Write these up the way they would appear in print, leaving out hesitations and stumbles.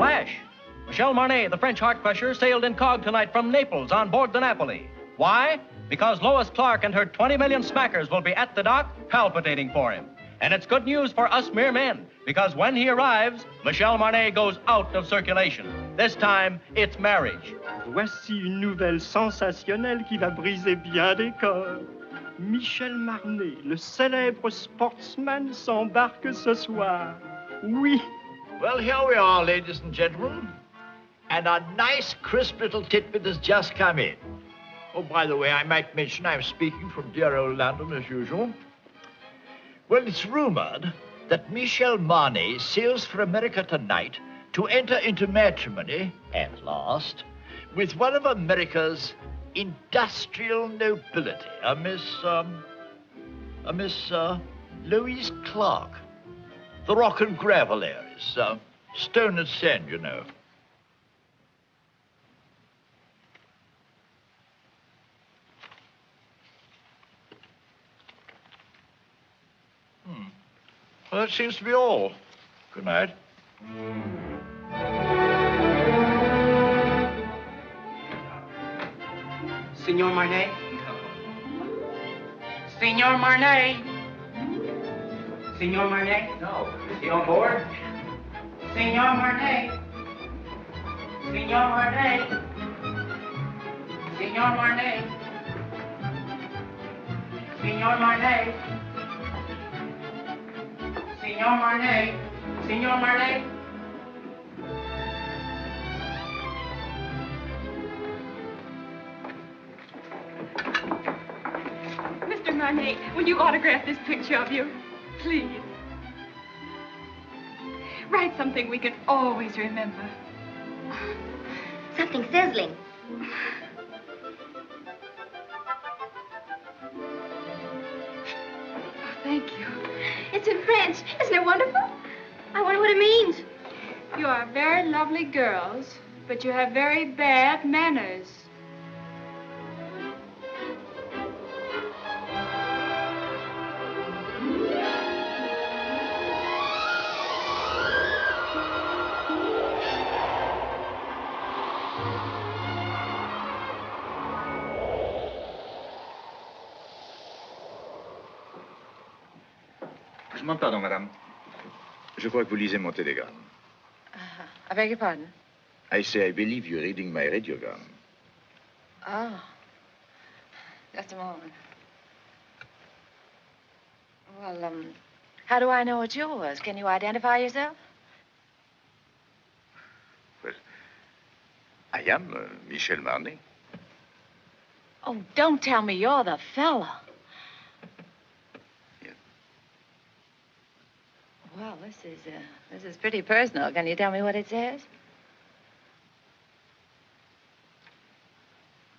Flash. Michel Marnay, the French heart crusher, sailed incog tonight from Naples on board the Napoli. Why? Because Lois Clarke and her 20 million smackers will be at the dock palpitating for him. And it's good news for us mere men, because when he arrives, Michel Marnay goes out of circulation. This time, it's marriage. Voici une nouvelle sensationnelle qui va briser bien des corps. Michel Marnay, le célèbre sportsman, s'embarque ce soir. Oui. Well, here we are, ladies and gentlemen. And a nice, crisp little tidbit has just come in. Oh, by the way, I might mention I'm speaking from dear old London as usual. Well, it's rumored that Michel Marnay sails for America tonight to enter into matrimony, at last, with one of America's industrial nobility, a Miss Lois Clarke. The rock and gravel areas, stone and sand, you know. Well, that seems to be all. Good night. Senor Marnay? Senor Marnay? Senor Marnay? No. Is he on board? Senor Marnay? Senor Marnay? Senor Marnay? Senor Marnay? Senor Marnay? Senor Marnay? Mr. Marnay, will you autograph this picture of you? Please. Write something we can always remember. Something sizzling. Thank you. It's in French. Isn't it wonderful? I wonder what it means. You are very lovely girls, but you have very bad manners. Je demande pardon, madame. Je crois que vous lisez mon télégramme. I beg your pardon? I say I believe you're reading my radiogram. Oh. Just a moment. Well, how do I know it's yours? Can you identify yourself? Well, I am Michel Marnay. Oh, don't tell me you're the fella. Well, this is pretty personal. Can you tell me what it says?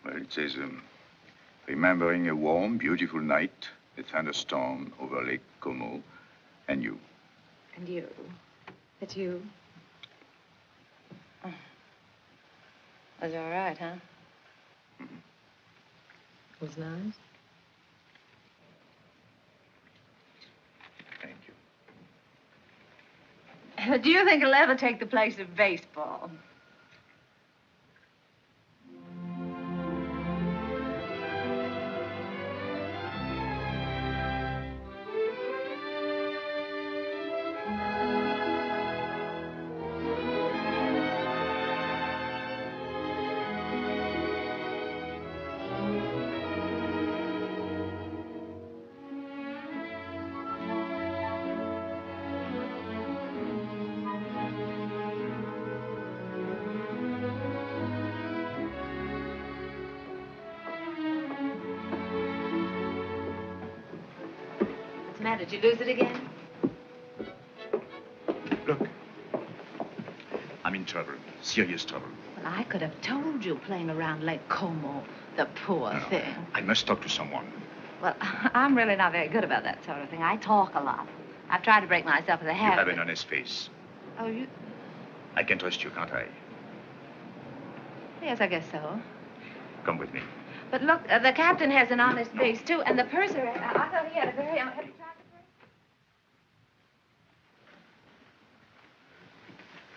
Well, it says, remembering a warm, beautiful night, a thunderstorm over Lake Como, and you. And you. It's you. Oh. Was all right, huh? Mm-hmm. It was nice. Thank you. Do you think it'll ever take the place of baseball? Did you lose it again? Look. I'm in trouble. Serious trouble. Well, I could have told you playing around Lake Como, the poor thing. I must talk to someone. Well, I'm really not very good about that sort of thing. I talk a lot. I've tried to break myself of the habit. You have an honest face. Oh, you... I can trust you, can't I? Yes, I guess so. Come with me. But look, the captain has an honest face, too, and the purser, I thought he had a very... Have you tried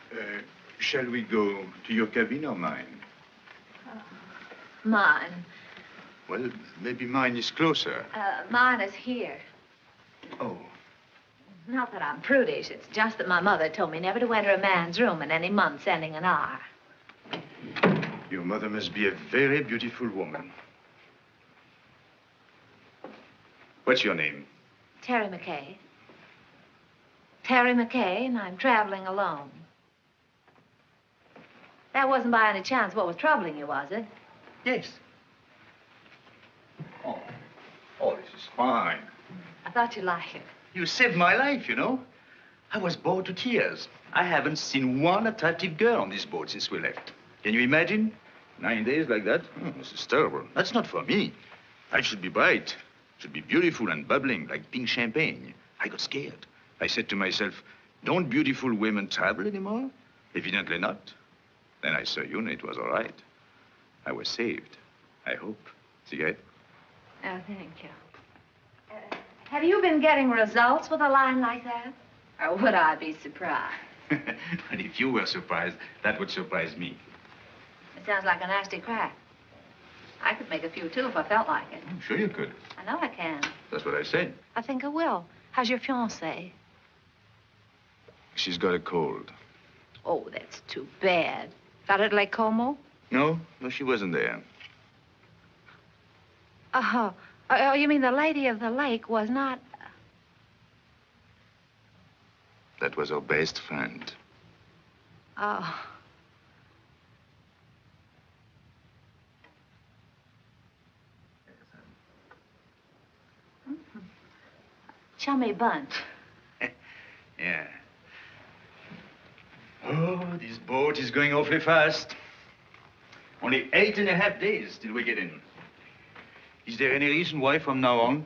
the purser? Shall we go to your cabin or mine? Mine. Well, maybe mine is closer. Mine is here. Oh. Not that I'm prudish. It's just that my mother told me never to enter a man's room in any months ending in R. Your mother must be a very beautiful woman. What's your name? Terry McKay. Terry McKay, and I'm traveling alone. That wasn't by any chance what was troubling you, was it? Yes. Oh, this is fine. I thought you'd like it. You saved my life, you know. I was bored to tears. I haven't seen one attractive girl on this boat since we left. Can you imagine? 9 days like that? Oh, this is terrible. That's not for me. I should be bright. Should be beautiful and bubbling like pink champagne. I got scared. I said to myself, don't beautiful women travel anymore? Evidently not. Then I saw you and it was all right. I was saved. I hope. Cigarette? Oh, thank you. Have you been getting results with a line like that? Or would I be surprised? And if you were surprised, that would surprise me. It sounds like a nasty crack. I could make a few, too, if I felt like it. I'm sure you could. I know I can. That's what I said. I think I will. How's your fiancée? She's got a cold. Oh, that's too bad. Got it at Lake Como? No, she wasn't there. Oh, you mean the lady of the lake was not... That was her best friend. Oh. Chummy bunch. Yeah. Oh, this boat is going awfully fast. Only 8.5 days till we get in. Is there any reason why from now on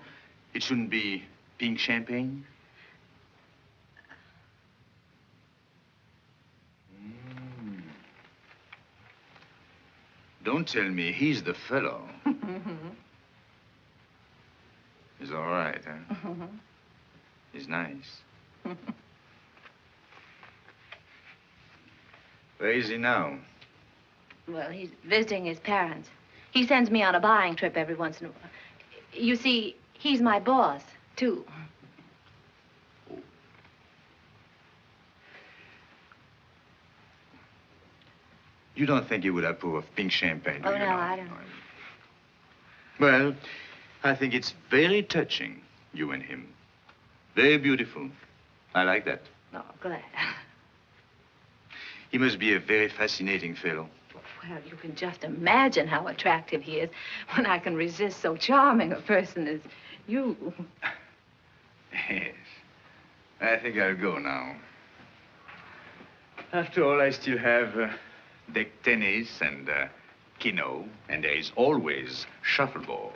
it shouldn't be pink champagne? Don't tell me he's the fellow. He's all right, huh? He's nice. Where is he now? Well, he's visiting his parents. He sends me on a buying trip every once in a while. You see, he's my boss, too. You don't think he would approve of pink champagne, do Oh, you? no, I don't. Well, I think it's very touching, you and him. Very beautiful. I like that. Oh, glad. He must be a very fascinating fellow. Well, you can just imagine how attractive he is when I can resist so charming a person as you. Yes. I think I'll go now. After all, I still have deck tennis and keno, and there is always shuffleboard.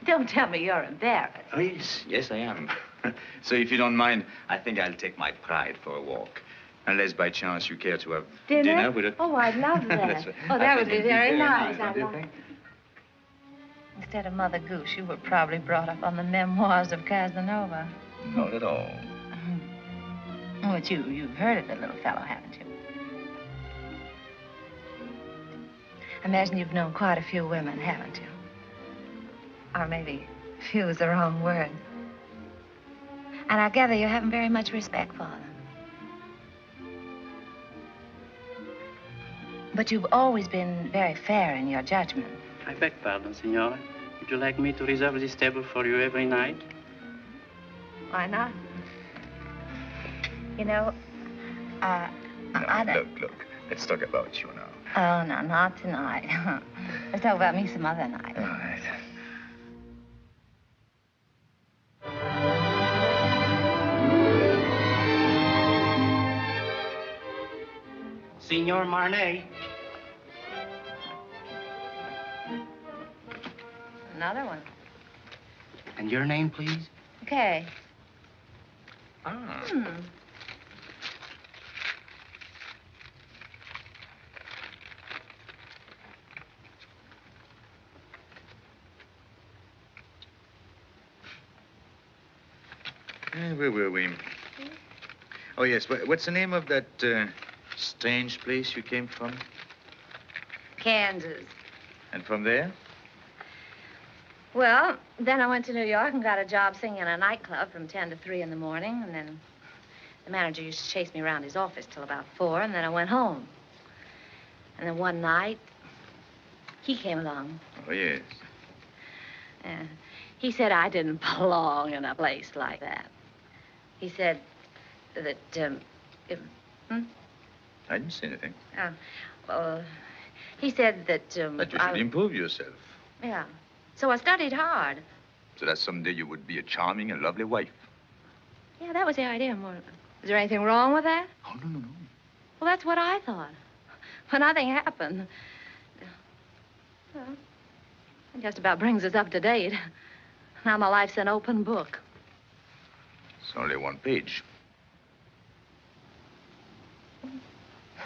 Don't tell me you're embarrassed. Oh, yes. Yes, I am. So if you don't mind, I think I'll take my pride for a walk. Unless by chance you care to have dinner with it. Oh, I'd love that. Oh, that would be very nice. I'd love it. Instead of Mother Goose, you were probably brought up on the memoirs of Casanova. Not at all. Oh, but you've heard of the little fellow, haven't you? I imagine you've known quite a few women, haven't you? Or maybe few is the wrong word. And I gather you haven't very much respect for them. But you've always been very fair in your judgment. I beg pardon, Signora. Would you like me to reserve this table for you every night? Why not? You know, I don't... Look. Let's talk about you now. Oh, no, not tonight. Let's talk about me some other night. All right. Signor Marnay. Another one. And your name, please? Okay. Ah. Where were we? Oh, yes. What's the name of that Strange place you came from? Kansas. And from there? Well, then I went to New York and got a job singing in a nightclub from 10 to 3 in the morning, and then the manager used to chase me around his office till about 4, and then I went home. And then one night, he came along. Oh, yes. He said I didn't belong in a place like that. He said that, I didn't say anything. Well, he said that, That you should improve yourself. Yeah. So I studied hard. So that someday you would be a charming and lovely wife. Yeah, that was the idea. Is there anything wrong with that? Oh, no. Well, that's what I thought. But nothing happened. Well, it just about brings us up to date. Now my life's an open book. It's only one page.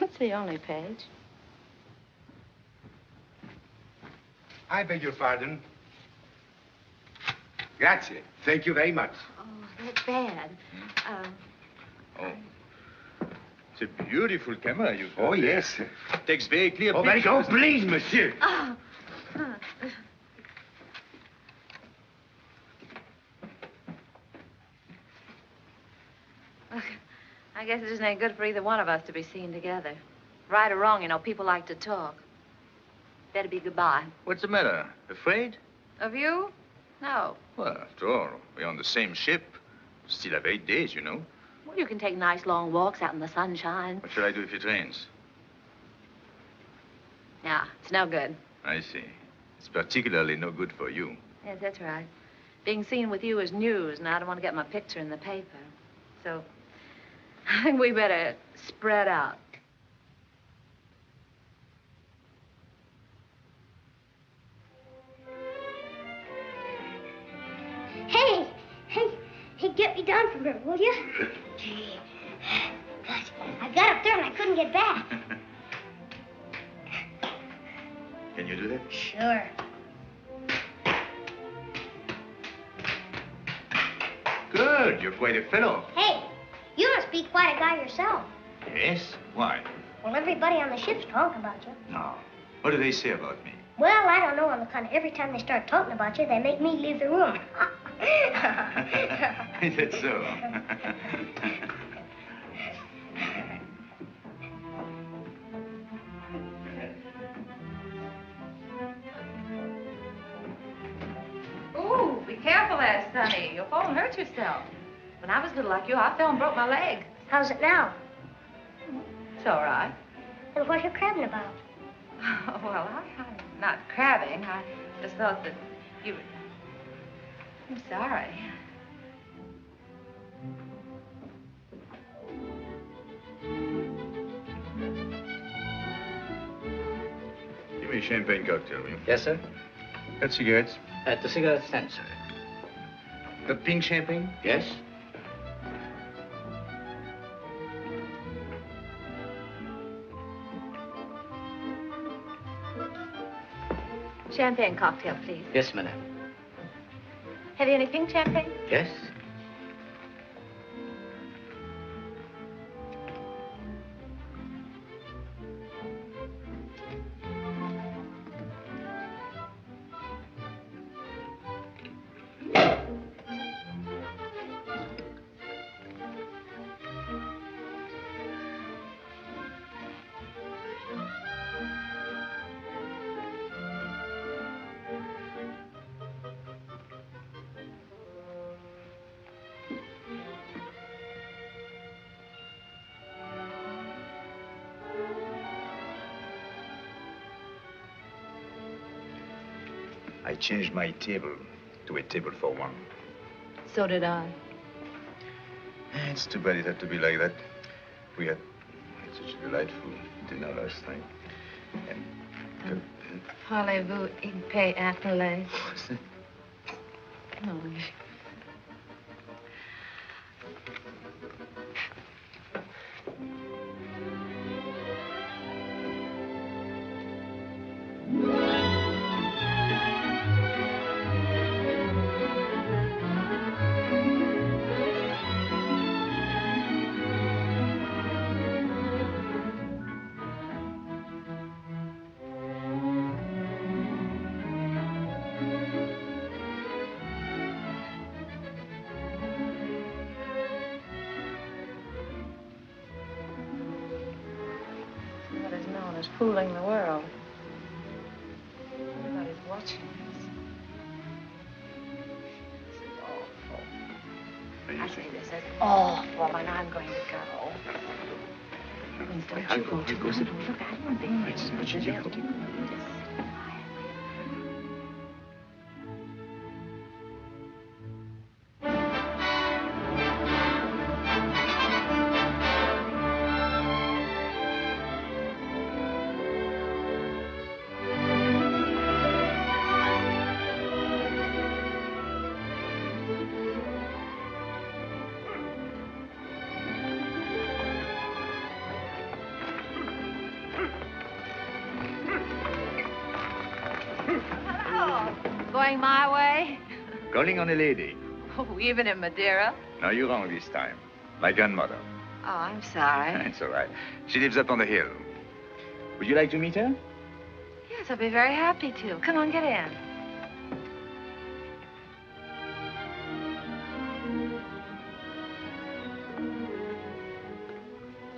It's the only page. I beg your pardon. Grazie. Thank you very much. Oh, that's bad. Oh. It's a beautiful camera you've got. Oh, yes. Takes very clear Oh, very pictures. good. Please, monsieur. Oh. Look, I guess it isn't any good for either one of us to be seen together. Right or wrong, you know, people like to talk. Better be goodbye. What's the matter? Afraid? Of you? No. Well, after all, we're on the same ship. Still have 8 days, you know. Well, you can take nice long walks out in the sunshine. What shall I do if it rains? Yeah, it's no good. I see. It's particularly no good for you. Yes, that's right. Being seen with you is news, and I don't want to get my picture in the paper. So, I think we better spread out. Hey, get me down from here, will you? Gee, gosh, I got up there and I couldn't get back. Can you do that? Sure. Good. You're quite a fellow. Hey, you must be quite a guy yourself. Yes? Why? Well, everybody on the ship's talking about you. No. What do they say about me? Well, I don't know on the kind of every time they start talking about you, they make me leave the room. Is that so? Ooh, be careful there, Sonny. You'll fall and hurt yourself. When I was little like you, I fell and broke my leg. How's it now? It's all right. And what are you crabbing about? Well, I'm not crabbing. I just thought that you would... I'm sorry. Give me a champagne cocktail, will you? Yes, sir. Got cigarettes? At the cigarette stand, sir. The pink champagne? Yes. Champagne cocktail, please. Yes, madam. Have you any pink champagne? Yes. I changed my table to a table for one. So did I. It's too bad it had to be like that. We had such a delightful dinner last night. And... Parlez-vous in paix appelé? What's that? Oh. one is fooling the world. Everybody's watching us. This is awful. I say this is awful, and I'm going to go. Don't you go to go. Look, I want to be here. Going my way? Calling on a lady. Oh, even in Madeira? No, you're wrong this time. My grandmother. Oh, I'm sorry. It's all right. She lives up on the hill. Would you like to meet her? Yes, I'll be very happy to. Come on, get in.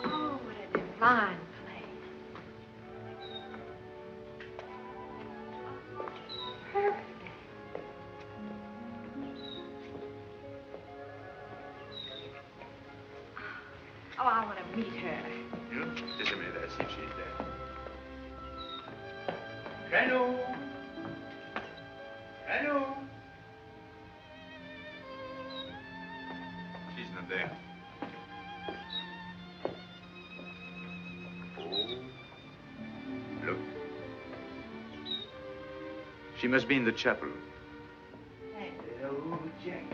Oh, what a divine place. Perfect. Oh, I want to meet her. Just a minute, I'll see if she's there. Hello. Hello. She's not there. Oh. Look. She must be in the chapel. Hello, Jack.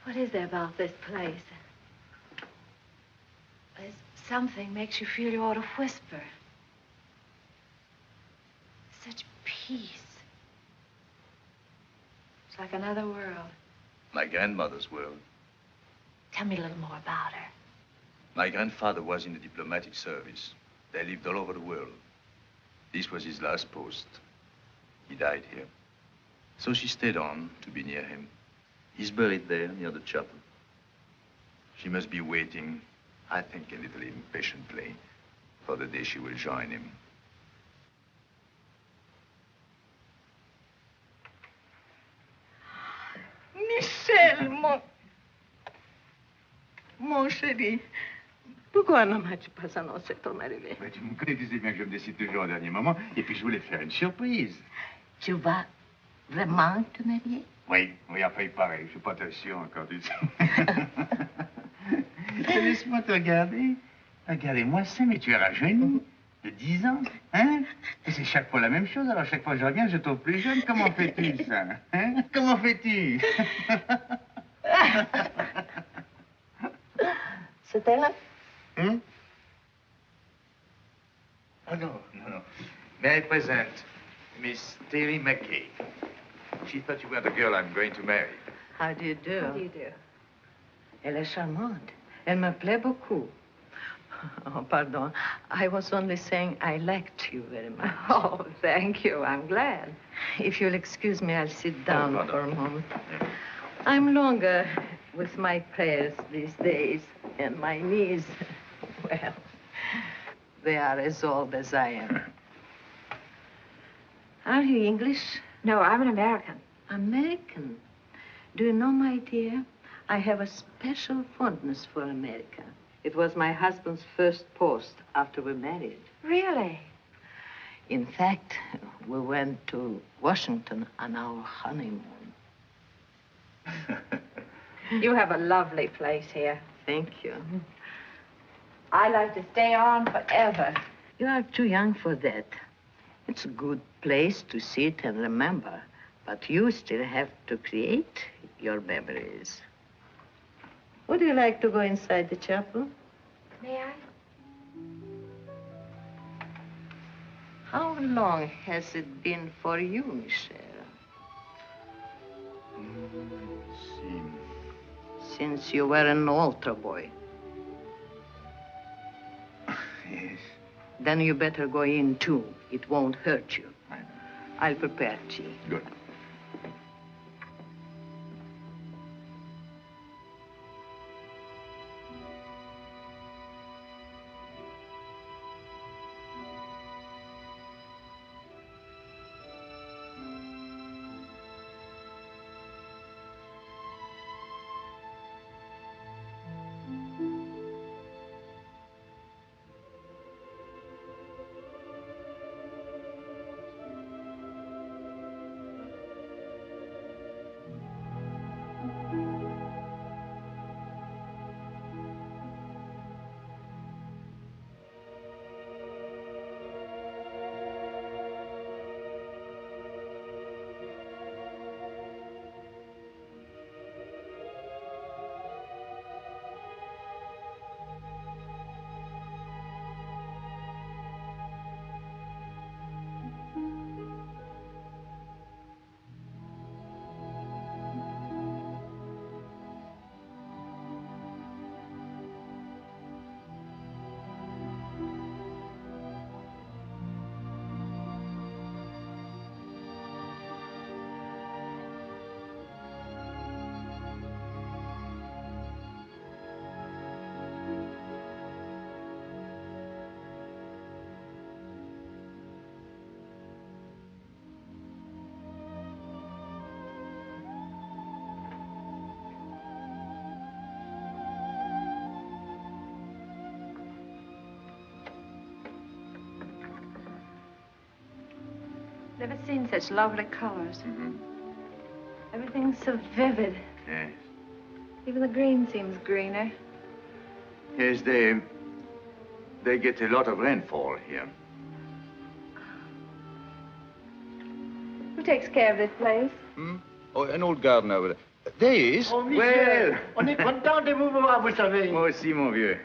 What is there about this place? There's something makes you feel you ought to whisper. Such peace. It's like another world. My grandmother's world. Tell me a little more about her. My grandfather was in the diplomatic service. They lived all over the world. This was his last post. He died here. So she stayed on to be near him. He's buried there near the chapel. She must be waiting, I think a little impatiently, for the day she will join him. Michel, mon chéri, pourquoi ne m'as-tu pas annoncé ton arrivée? Mais tu me connais, tu sais bien que je me décide toujours au dernier moment. Et puis je voulais te faire une surprise. Tu vas vraiment te marier? Oui, enfin, il paraît. Je suis pas très sûr encore du tout. Laisse-moi te regarder. Regardez-moi ça, mais tu es rajeuni. De 10 ans, hein? Et c'est chaque fois la même chose. Alors, chaque fois que je reviens, je trouve plus jeune. Comment fais-tu, ça? Hein? Comment fais-tu? C'était là? Hmm? Oh, no. May I present Miss Terry McKay. She thought you were the girl I'm going to marry. How do you do? How do you do? Elle est charmante. Elle me plaît beaucoup. Oh, pardon. I was only saying I liked you very much. Oh, thank you. I'm glad. If you'll excuse me, I'll sit down pardon. for a moment. I'm longer with my prayers these days, and my knees, well, they are as old as I am. Are you English? No, I'm an American. American? Do you know, my dear, I have a special fondness for America. It was my husband's first post after we married. Really? In fact, we went to Washington on our honeymoon. You have a lovely place here. Thank you. I like to stay on forever. You are too young for that. It's a good place to sit and remember, but you still have to create your memories. Would you like to go inside the chapel? May I? How long has it been for you, Michel? Since you were an altar boy. Yes. Then you better go in, too. It won't hurt you. I know. I'll prepare tea. Good. Never seen such lovely colors. Mm-hmm. Everything's so vivid. Yes. Even the green seems greener. Yes, they get a lot of rainfall here. Who takes care of this place? Oh, an old gardener over there. There he is. Oh, Michel, Well. on est content de vous voir, vous savez. Moi aussi, mon vieux.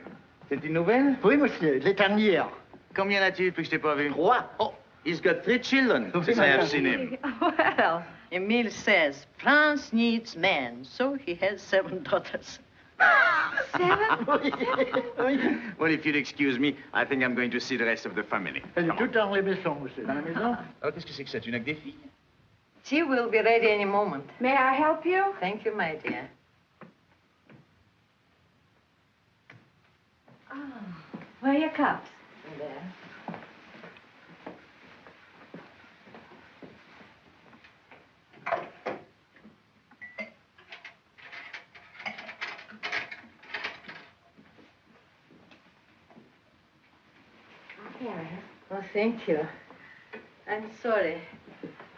C'est une nouvelle? Oui, monsieur, les dernières. Combien a-t-il depuis que je t'ai pas vu? 3. Oh, he's got 3 children since I have seen him. Well, Emile says France needs men, so he has 7 daughters. 7? Well, if you'll excuse me, I think I'm going to see the rest of the family. Elle est toute dans les maisons, monsieur. Dans la maison? Alors, qu'est-ce que c'est que ça? Tu n'as que des filles? Tea will be ready any moment. May I help you? Thank you, my dear. Oh, where are your cups? There. Oh, thank you. I'm sorry.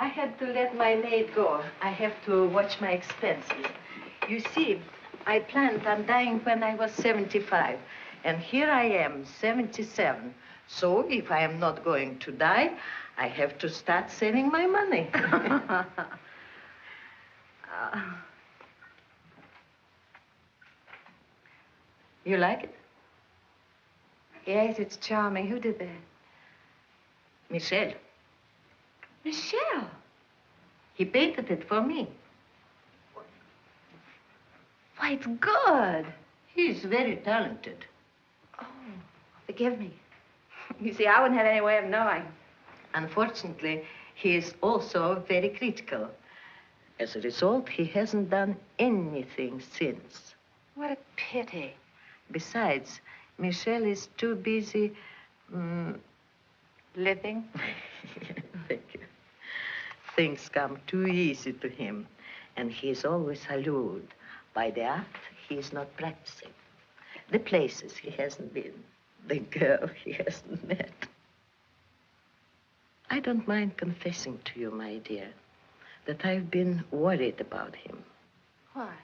I had to let my maid go. I have to watch my expenses. You see, I planned on dying when I was 75. And here I am, 77. So if I am not going to die, I have to start saving my money. You like it? Yes, it's charming. Who did that? Michel. Michel. He painted it for me. Why, it's good. He's very talented. Oh, forgive me. You see, I wouldn't have any way of knowing. Unfortunately, he is also very critical. As a result, he hasn't done anything since. What a pity. Besides, Michel is too busy, Living? Thank you. Things come too easy to him, and he is always allured by the art he is not practicing, the places he hasn't been, the girl he hasn't met. I don't mind confessing to you, my dear, that I've been worried about him. Why?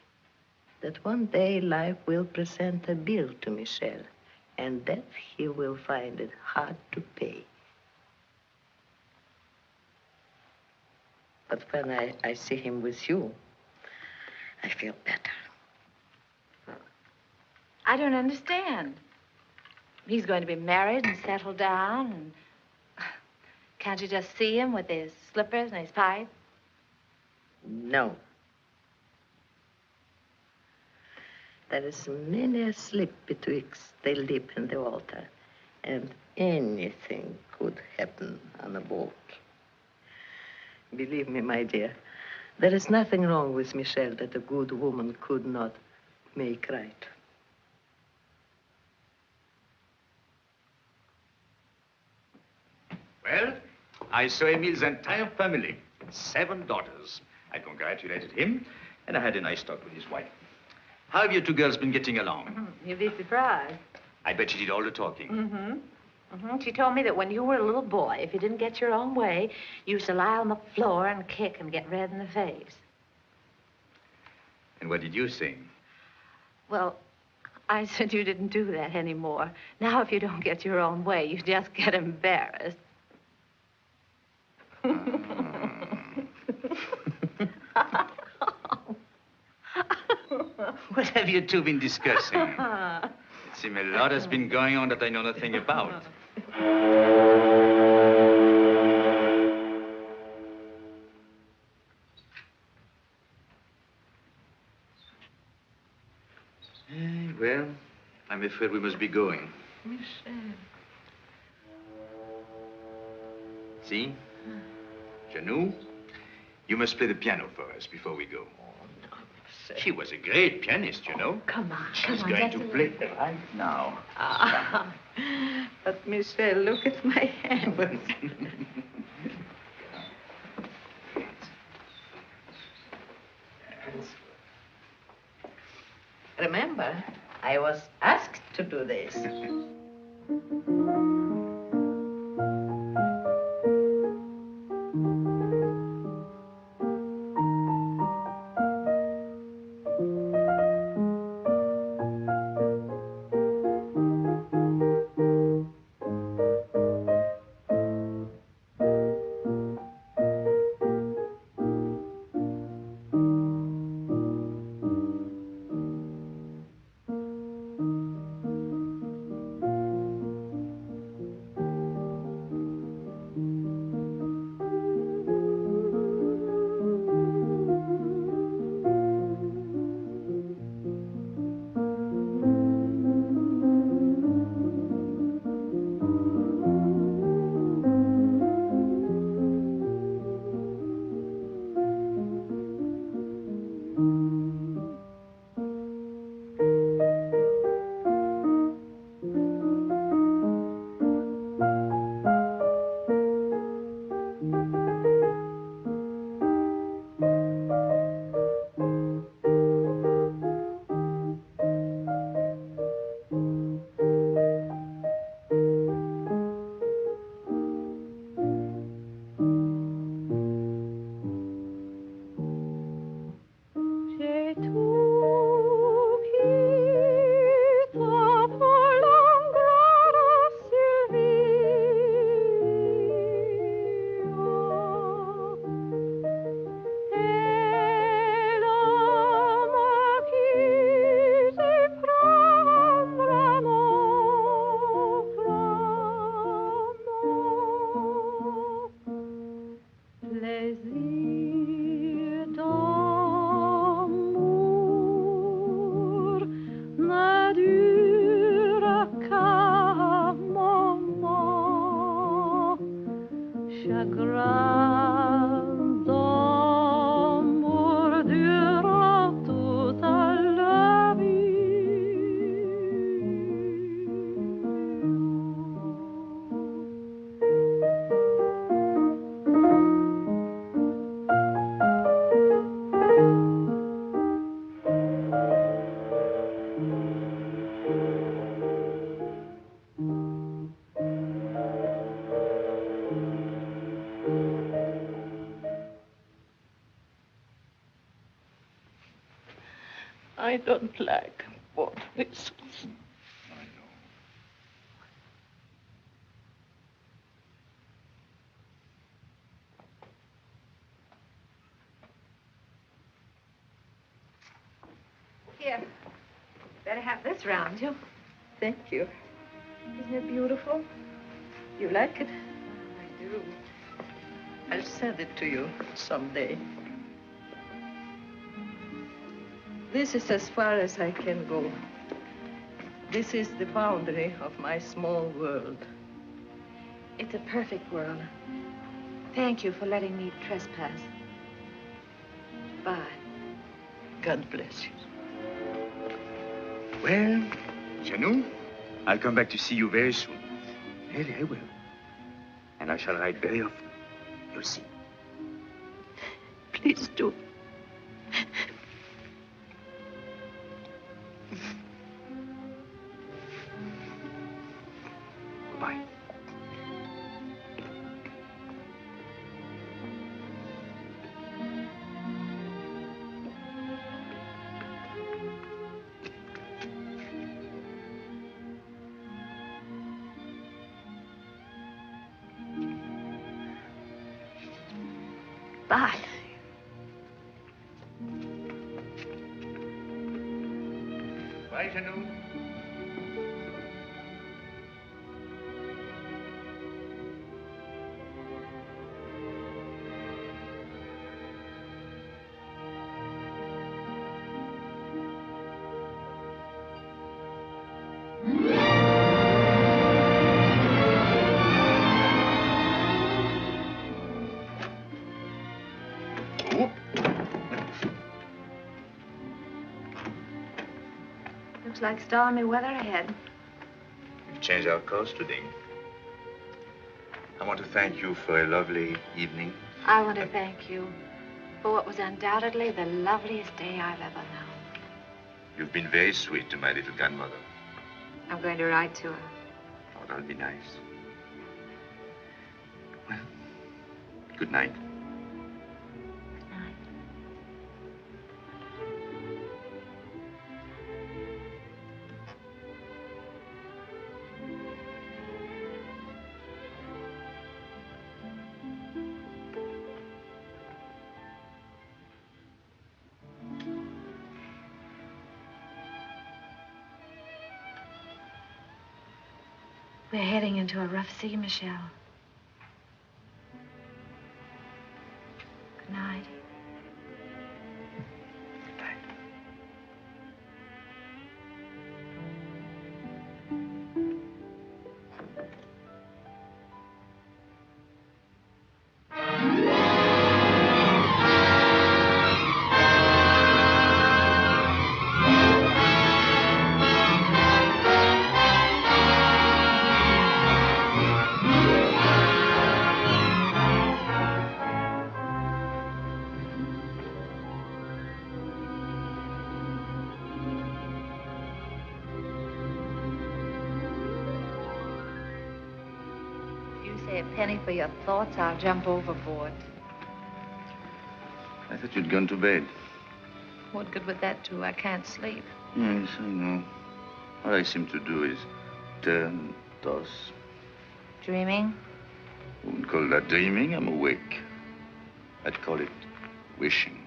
That one day life will present a bill to Michel, and that he will find it hard to pay. But when I see him with you, I feel better. I don't understand. He's going to be married and settled down, and can't you just see him with his slippers and his pipe? No. There is many a slip betwixt the lip and the altar. And anything could happen on a boat. Believe me, my dear, there is nothing wrong with Michel that a good woman could not make right. Well, I saw Emile's entire family, 7 daughters. I congratulated him, and I had a nice talk with his wife. How have you 2 girls been getting along? You'd be surprised. I bet she did all the talking. She told me that when you were a little boy, if you didn't get your own way, you used to lie on the floor and kick and get red in the face. And what did you sing? Well, I said you didn't do that anymore. Now, if you don't get your own way, you just get embarrassed. What have you 2 been discussing? It seems a lot has been going on that I know nothing about. Well, I'm afraid we must be going. Michel. See? Janou, you must play the piano for us before we go. She was a great pianist, you know. Come on, She's going to play right now. But, Michel, look at my hands. Remember, I was asked to do this. I don't like both whistles. I know. Here. Better have this round you. Thank you. Isn't it beautiful? You like it? I do. I'll send it to you someday. This is as far as I can go. This is the boundary of my small world. It's a perfect world. Thank you for letting me trespass. Bye. God bless you. Well, Janou, I'll come back to see you very soon. Really, I will. And I shall write very often. You'll see. Please do. Goodbye. Bye. Bye, Janou. Looks like stormy weather ahead. We've changed our course today. I want to thank you for a lovely evening. I want to thank you for what was undoubtedly the loveliest day I've ever known. You've been very sweet to my little grandmother. I'm going to write to her. Oh, that'll be nice. Well, good night. Good night. We're heading into a rough sea, Michel. Good night. Good night. A penny for your thoughts, I'll jump overboard. I thought you'd gone to bed. What good would that do? I can't sleep. Yes, I know. All I seem to do is turn, toss. Dreaming? Wouldn't call that dreaming. I'm awake. I'd call it wishing.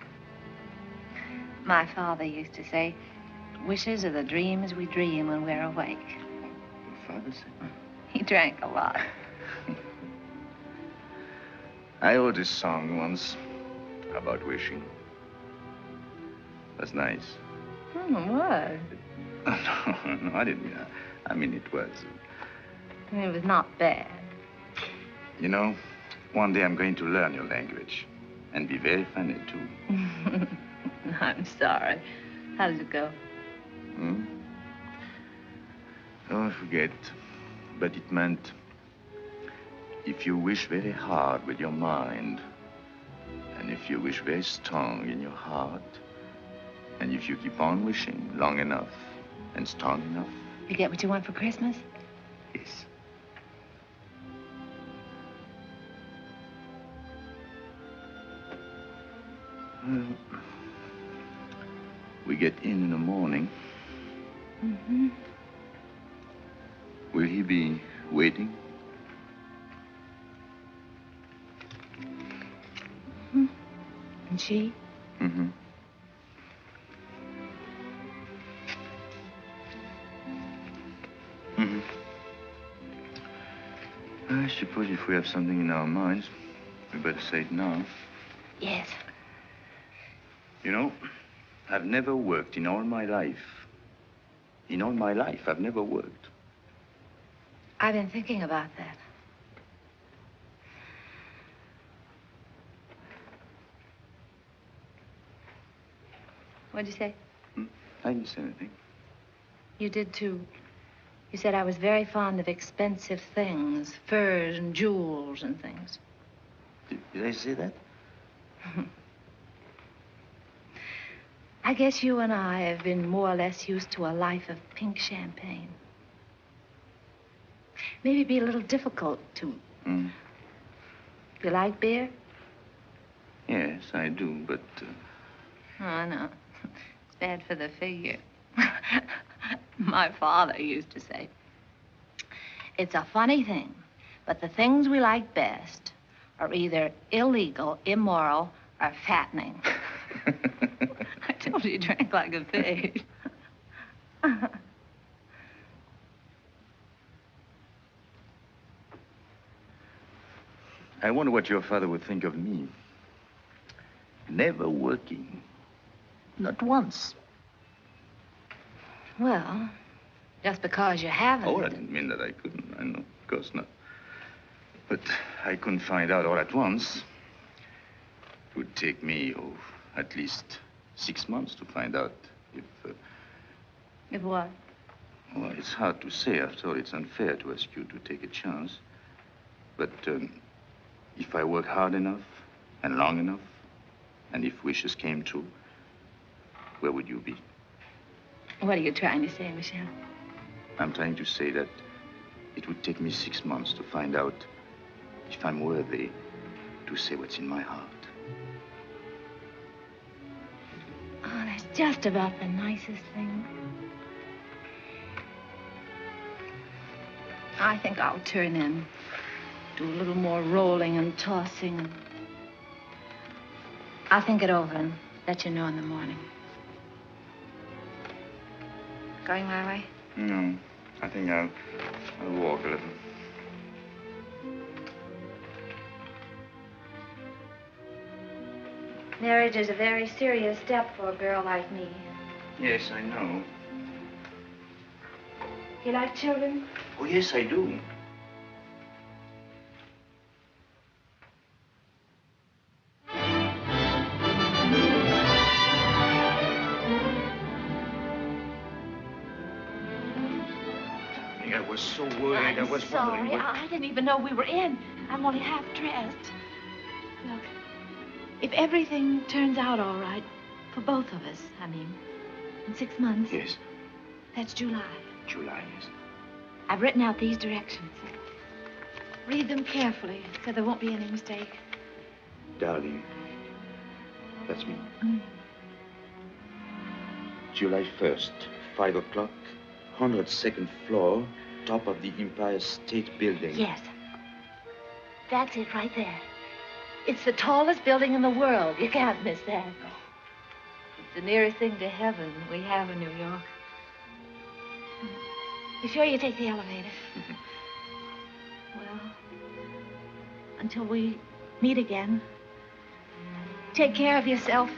My father used to say, wishes are the dreams we dream when we're awake. Your father said? He drank a lot. I wrote a song once about wishing. That's nice. What? No, I didn't mean that. I mean, it was. It was not bad. You know, one day I'm going to learn your language and be very funny, too. I'm sorry. How does it go? Oh, I forget. But it meant if you wish very hard with your mind, and if you wish very strong in your heart, and if you keep on wishing long enough and strong enough. You get what you want for Christmas? Yes. Well, we get in the morning. Mm-hmm. Will he be waiting? Mm-hmm. And she? Mm-hmm. Mm-hmm. I suppose if we have something in our minds, we better say it now. Yes. You know, I've never worked in all my life. In all my life, I've never worked. I've been thinking about that. What'd you say? I didn't say anything. You did, too. You said I was very fond of expensive things, furs and jewels and things. Did I say that? I guess you and I have been more or less used to a life of pink champagne. Maybe it'd be a little difficult to... Do you like beer? Yes, I do, but... Oh, no. It's bad for the figure. My father used to say, it's a funny thing, but the things we like best are either illegal, immoral, or fattening. I told you he drank like a pig. I wonder what your father would think of me. Never working. Not once. Well, just because you haven't. Oh, I didn't mean that I couldn't. I know, of course not. But I couldn't find out all at once. It would take me, at least 6 months to find out if... If what? Well, it's hard to say. After all, it's unfair to ask you to take a chance. But if I work hard enough and long enough, and if wishes came true, where would you be? What are you trying to say, Michel? I'm trying to say that it would take me 6 months to find out if I'm worthy to say what's in my heart. Oh, that's just about the nicest thing. I think I'll turn in. Do a little more rolling and tossing. I'll think it over and let you know in the morning. Going my way? No, I think I'll walk a little. Marriage is a very serious step for a girl like me. Yes, I know. You like children? Oh, yes, I do. I was so worried. I was wondering what... I didn't even know we were in. I'm only half dressed. Look, if everything turns out all right, for both of us, I mean, in 6 months. Yes. That's July. July, yes. I've written out these directions. Read them carefully so there won't be any mistake. Darling, that's me. July 1st, 5 o'clock, 102nd floor, top of the Empire State Building. Yes. That's it right there. It's the tallest building in the world. You can't miss that. No. It's the nearest thing to heaven we have in New York. You sure you take the elevator? Well, until we meet again, take care of yourself.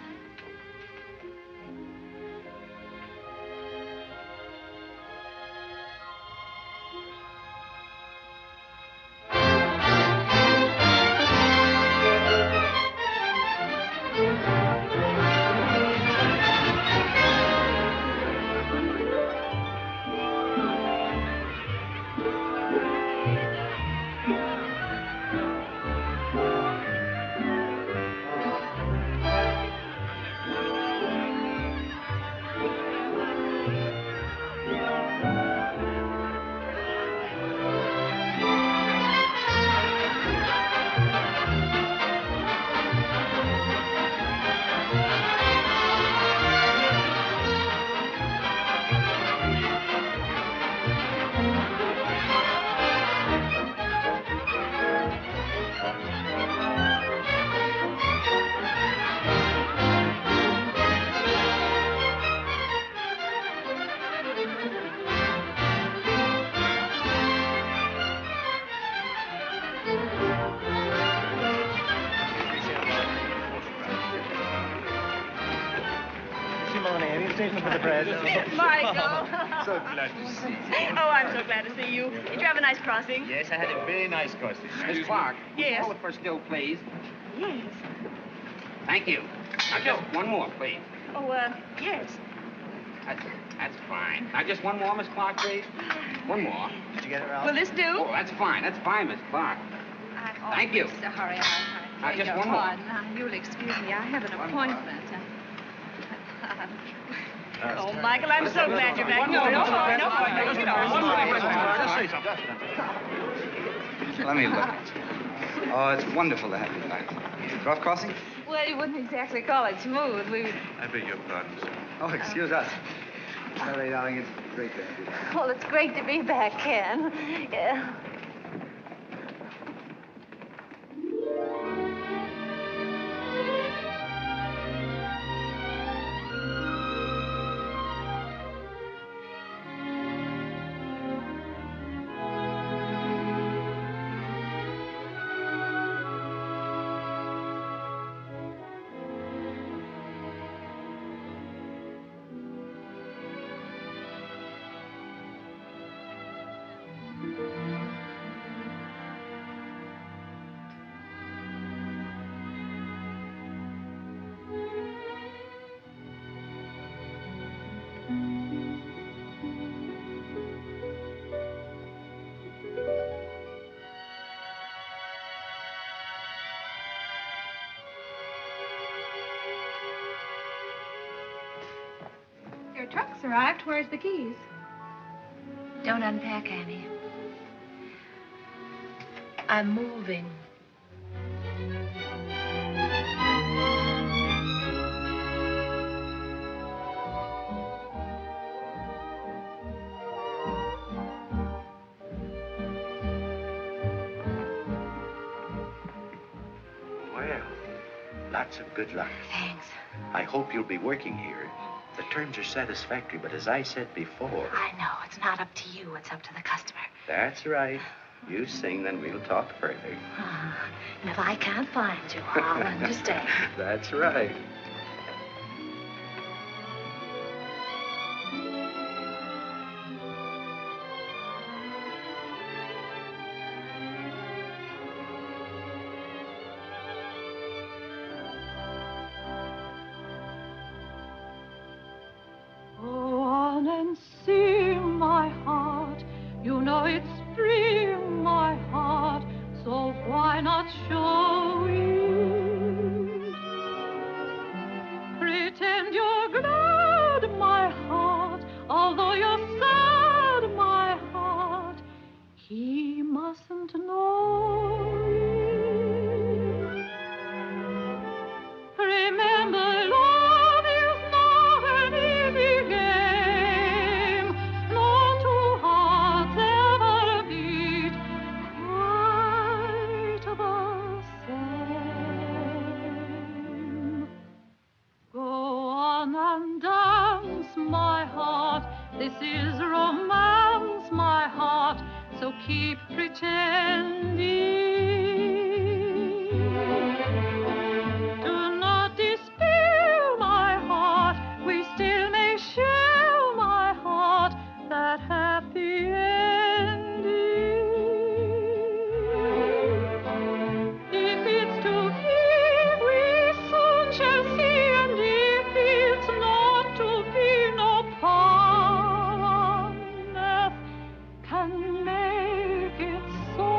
statement for the press. Michael. So glad to see you. Oh, I'm so glad to see you. Did you have a nice crossing? Yes, I had a very nice crossing. Miss Clark, Yes. call it for still, please. Yes. Thank you. Now, just one more, please. Oh, yes. That's fine. Now, just one more, Miss Clark, please. One more. Did you get it, Ralph? Will this do? Oh, that's fine. That's fine, Miss Clark. Thank you. Sorry, I just one more. Now, you'll excuse me. I have an appointment. Oh, Michael, I'm so glad you're back. No, Let me look. Oh, it's wonderful to have you back. Rough crossing? Well, you wouldn't exactly call it smooth. I beg your pardon, sir. Oh, excuse us. Sorry, darling, it's great to have you back. Well, it's great to be back, Ken. Yeah. Your truck's arrived. Where's the keys? Don't unpack, Annie. I'm moving. Well, lots of good luck. Thanks. I hope you'll be working here. The terms are satisfactory, but as I said before... I know. It's not up to you. It's up to the customer. That's right. You sing, then we'll talk further. And if I can't find you, I'll understand. That's right. Go on and sing, my heart. You know it's spring, my heart. So why not show it? Pretend you're glad, my heart. Although you're sad, my heart. He mustn't know it. Remember, love is not an easy game. No two hearts ever beat quite the same. Go on and dance, my heart. This is romance, my heart. So keep pretending. Do not despair, my heart. We still may share, my heart, that happy ending. If it's to be, we soon shall see, and if it's not to be, no power on earth can make it so.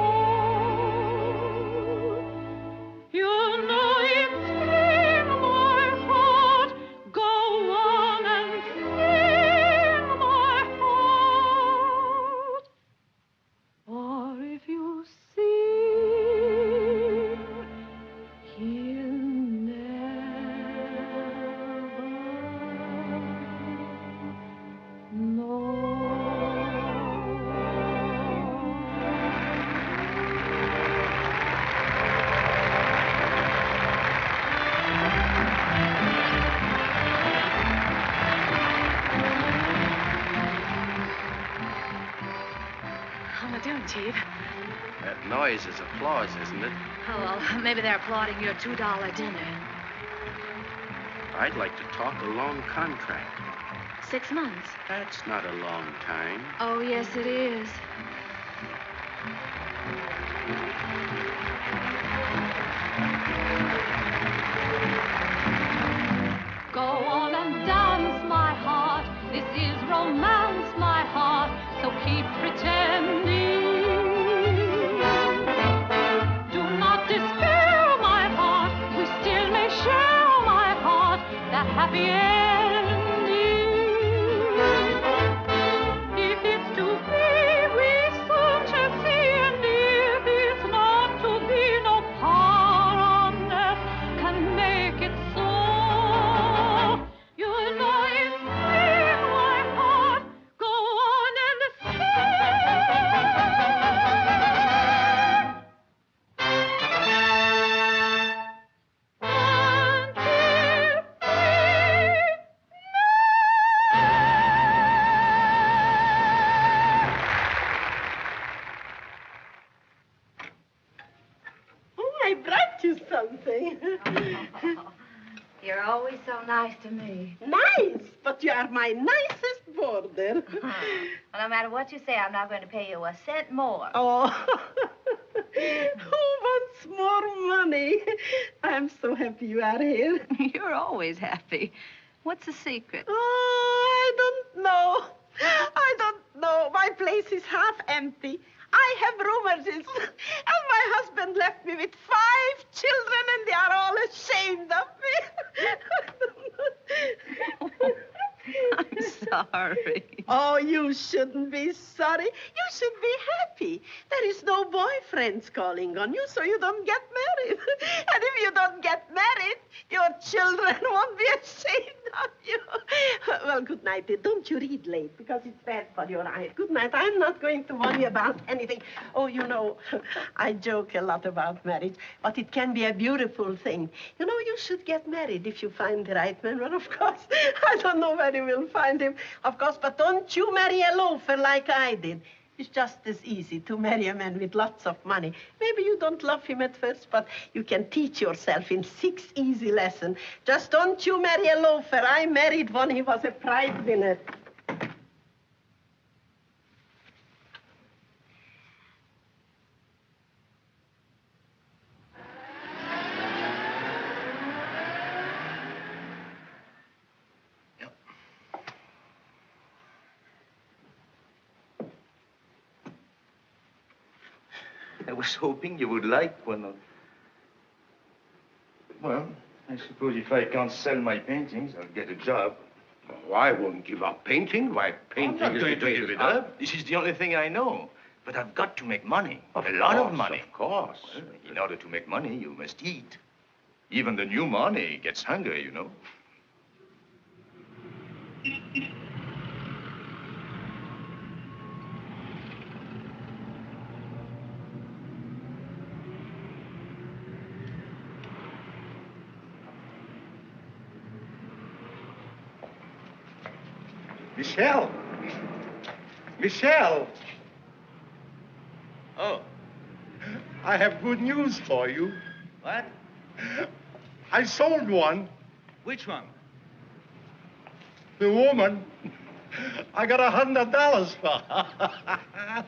You know it's spring, my heart. Go on and sing, my heart. Or if you sing, he'll never How am I doing, Chief? That noise is applause, isn't it? Oh, well, maybe they're applauding your $2 dinner. I'd like to talk a long contract. 6 months. That's not a long time. Oh, yes, it is. Go on and dance, my heart. This is romance, my heart. So keep pretending. Do not despair, my heart. We still may share, my heart, that happy ending. If it's to be, we soon shall see. And if it's not to be, no power on earth can make it so. You know it's me, my heart. Go on and I brought you something. You're always so nice to me. Nice, but you are my nicest boarder. Well, no matter what you say, I'm not going to pay you a cent more. Oh, who wants more money? I'm so happy you are here. You're always happy. What's the secret? Oh, I don't know. I don't know. My place is half empty. I have rheumatism, and my husband left me with 5 children, and they are all ashamed of me. I'm sorry. Oh, you shouldn't be sorry. You should be happy. There is no boyfriends calling on you, so you don't get married. And if you don't get married, your children won't be ashamed of you. Well, good night. Don't you read late, because it's bad for your eyes. Good night. I'm not going to worry about anything. Oh, you know, I joke a lot about marriage, but it can be a beautiful thing. You know, you should get married if you find the right man. Well, of course, I don't know where you will find him, of course, but don't you marry a loafer like I did. It's just as easy to marry a man with lots of money. Maybe you don't love him at first, but you can teach yourself in 6 easy lessons. Just don't you marry a loafer. I married one. He was a prize winner. I was hoping you would like one of... Well, I suppose if I can't sell my paintings, I'll get a job. Oh, I won't give up painting. Why, painting I'm not is going the to give greatest it up. This is the only thing I know. But I've got to make money. A lot of money. Of course. Well, in order to make money, you must eat. Even the new money gets hungry, you know. Michel! Michel! Oh. I have good news for you. What? I sold one. Which one? The woman. I got $100 for her.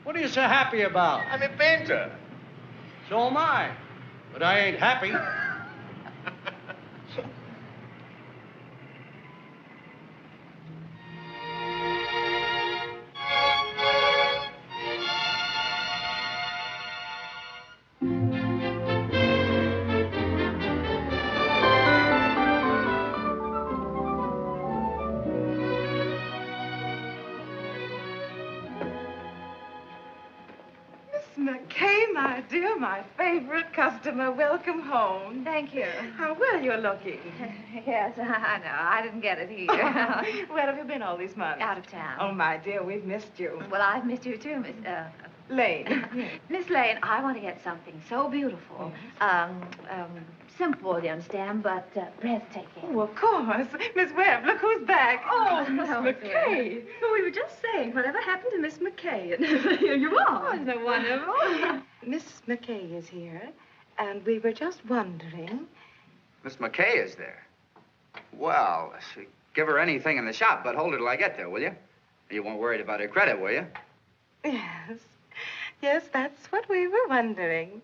What are you so happy about? I'm a painter. So am I. But I ain't happy. McKay, my dear, my favorite customer. Welcome home. Thank you. How well you're looking. Yes, I know. I didn't get it here. Where have you been all these months? Out of town. Oh, my dear, we've missed you. Well, I've missed you too, Miss... Lane. Miss Lane, I want to get something so beautiful. simple, you understand, but breathtaking. Oh, of course. Miss Webb, look who's back. Oh, Miss no, McKay. Well, we were just saying, whatever happened to Miss McKay? And here you are. Oh, isn't it wonderful? Miss McKay is here, and we were just wondering. Miss McKay is there. Well, give her anything in the shop, but hold her till I get there, will you? You weren't worried about her credit, were you? Yes. Yes, that's what we were wondering.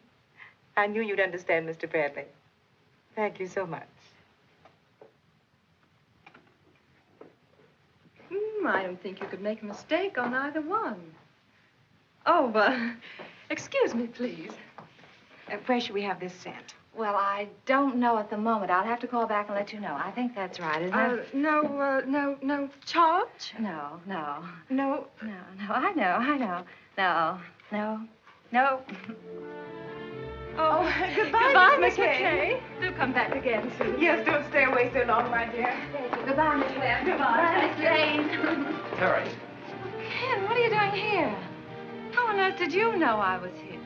I knew you'd understand, Mr. Bradley. Thank you so much. I don't think you could make a mistake on either one. Oh, excuse me, please. Where should we have this sent? Well, I don't know at the moment. I'll have to call back and let you know. I think that's right, isn't it? No charge? No. No? No, I know. No. Oh, goodbye, Miss Miss McKay. Do come back again soon. Yes, don't stay away so long, my dear. Thank you. Goodbye, Miss Webb. Goodbye. Miss Lane. Terry. Ken, what are you doing here? How on earth did you know I was here?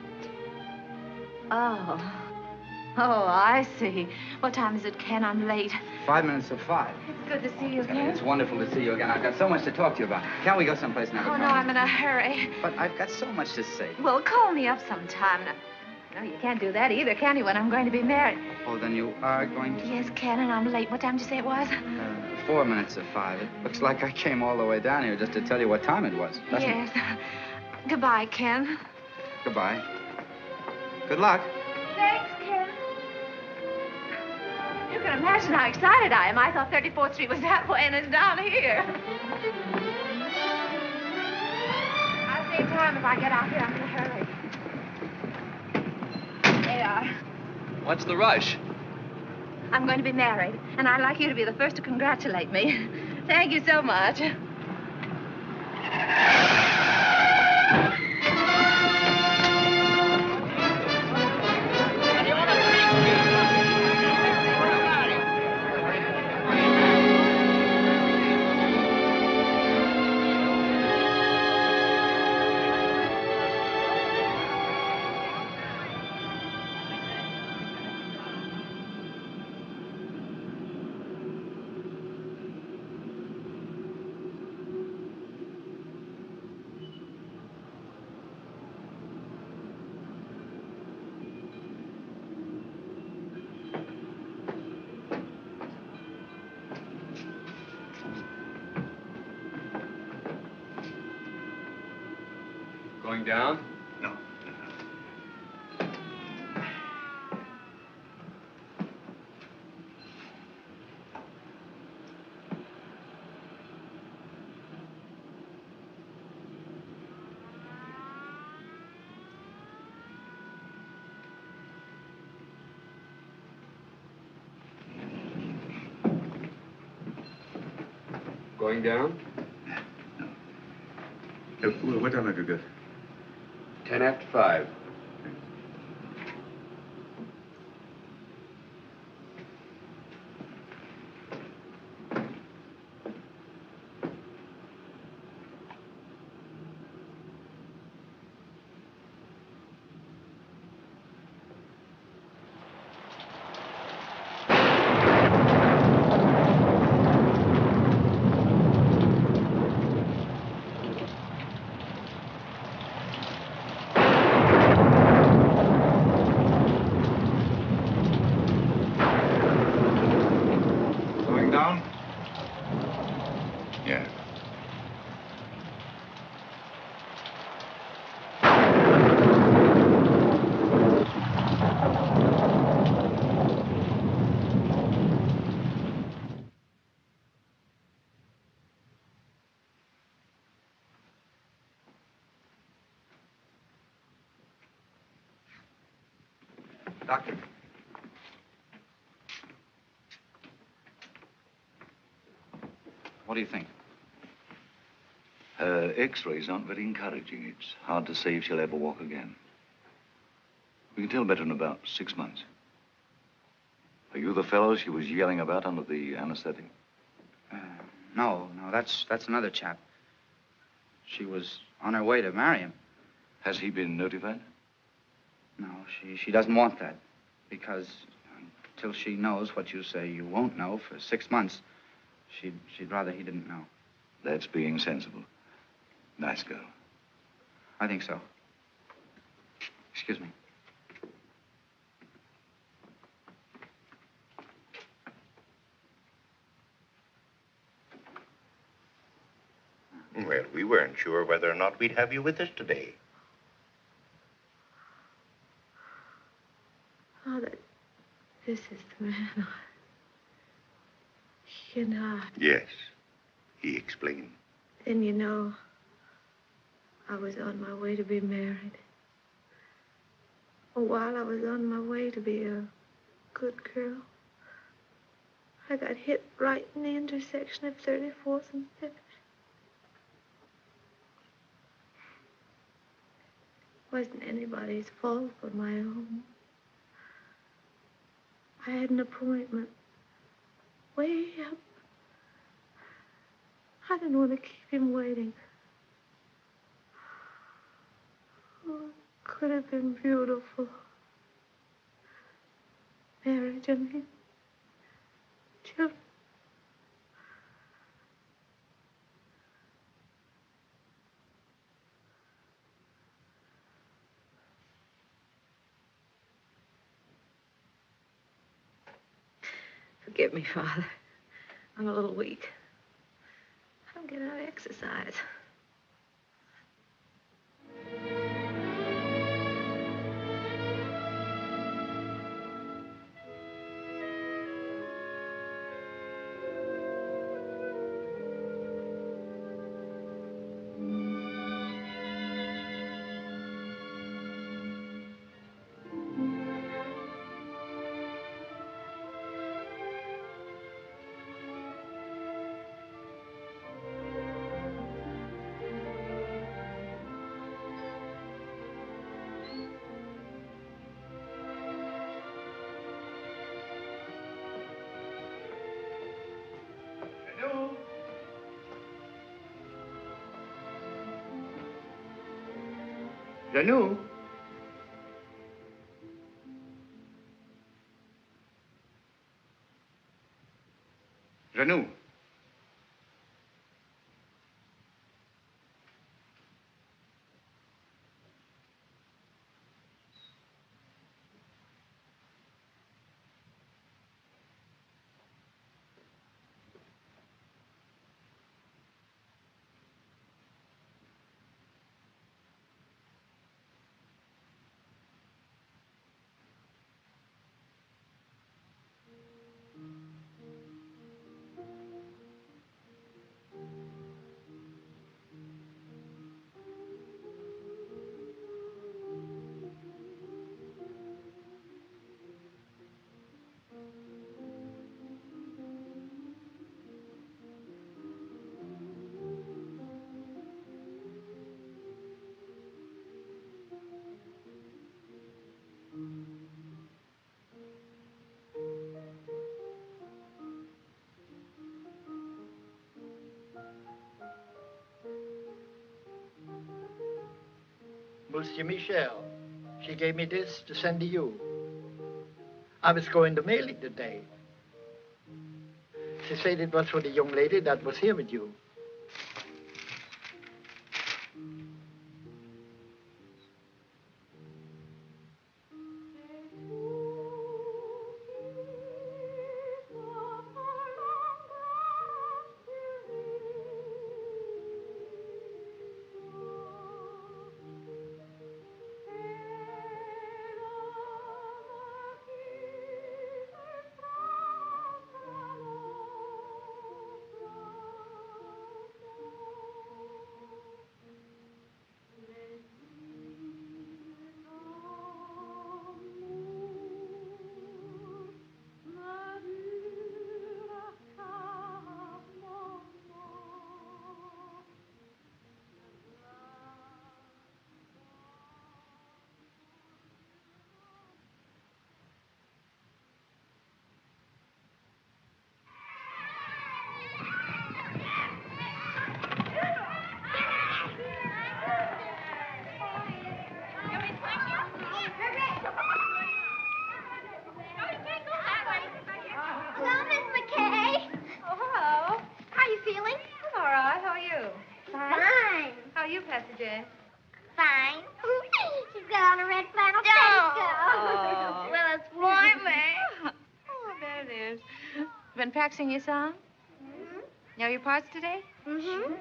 Oh, I see. What time is it, Ken? I'm late. 5 minutes to 5. It's good to see you again. It's wonderful to see you again. I've got so much to talk to you about. Can't we go someplace and have a Oh, no, conversation? I'm in a hurry. But I've got so much to say. Well, call me up sometime. No, you can't do that either, can you, when I'm going to be married? Oh, then you are going to... Yes, Ken, and I'm late. What time did you say it was? 4 minutes to 5. It looks like I came all the way down here just to tell you what time it was, doesn't Yes. it? Goodbye, Ken. Goodbye. Good luck. Thanks, Ken. You can imagine how excited I am. I thought 34th Street was that way, and it's down here. I'll save time if I get out here. I'm in a hurry. There you are. What's the rush? I'm going to be married, and I'd like you to be the first to congratulate me. Thank you so much. Going down? No. Going down? What time have you got? 10 after 5. Doctor. What do you think? Her x-rays aren't very encouraging. It's hard to say if she'll ever walk again. We can tell better in about 6 months. Are you the fellow she was yelling about under the anesthetic? No, that's another chap. She was on her way to marry him. Has he been notified? No, she doesn't want that. Because till she knows what you say you won't know for 6 months. She'd rather he didn't know. That's being sensible. Nice girl. I think so. Excuse me. Well, we weren't sure whether or not we'd have you with us today. Oh, this is the man. You know. Yes, he explained. And you know, I was on my way to be married. While I was on my way to be a good girl, I got hit right in the intersection of 34th and 5th. Wasn't anybody's fault but my own. I had an appointment way up. I didn't want to keep him waiting. Oh, it could have been beautiful. Marriage, I mean. Children. Forgive me, Father. I'm a little weak. I don't get enough exercise. Janou? Janou? Monsieur Michel, she gave me this to send to you. I was going to mail it today. She said it was for the young lady that was here with you. Pastor Jane? Fine. She's got on a red flannel petticoat. Well, it's warm, eh? Oh, there it is. Been practicing your song? Mm-hmm. Know your parts today? Mm-hmm.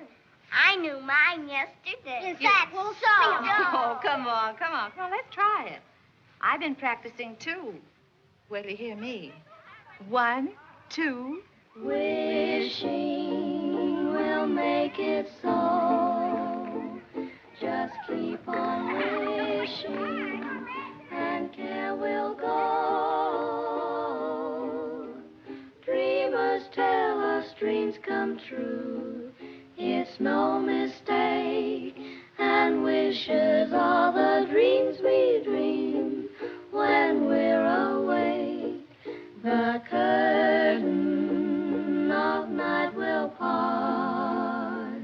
I knew mine yesterday. Is You- that so? Oh, come on. Let's try it. I've been practicing, too. Wait till you hear me. 1, 2. Wishing will make it so. Just keep on wishing, and care will go. Dreamers tell us dreams come true. It's no mistake, and wishes are the dreams we dream when we're awake. The curtain of night will part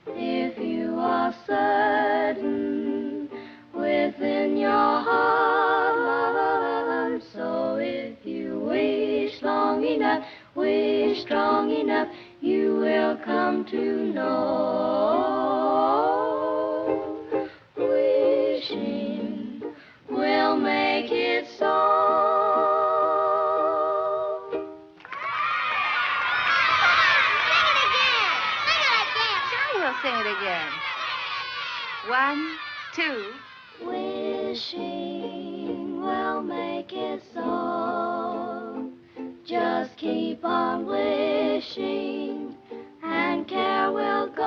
if you are certain within your heart. So if you wish long enough, wish strong enough, you will come to know. Wishing will make it so. Sing it again. 1, 2. Wishing will make it so. Just keep on wishing, and care will go.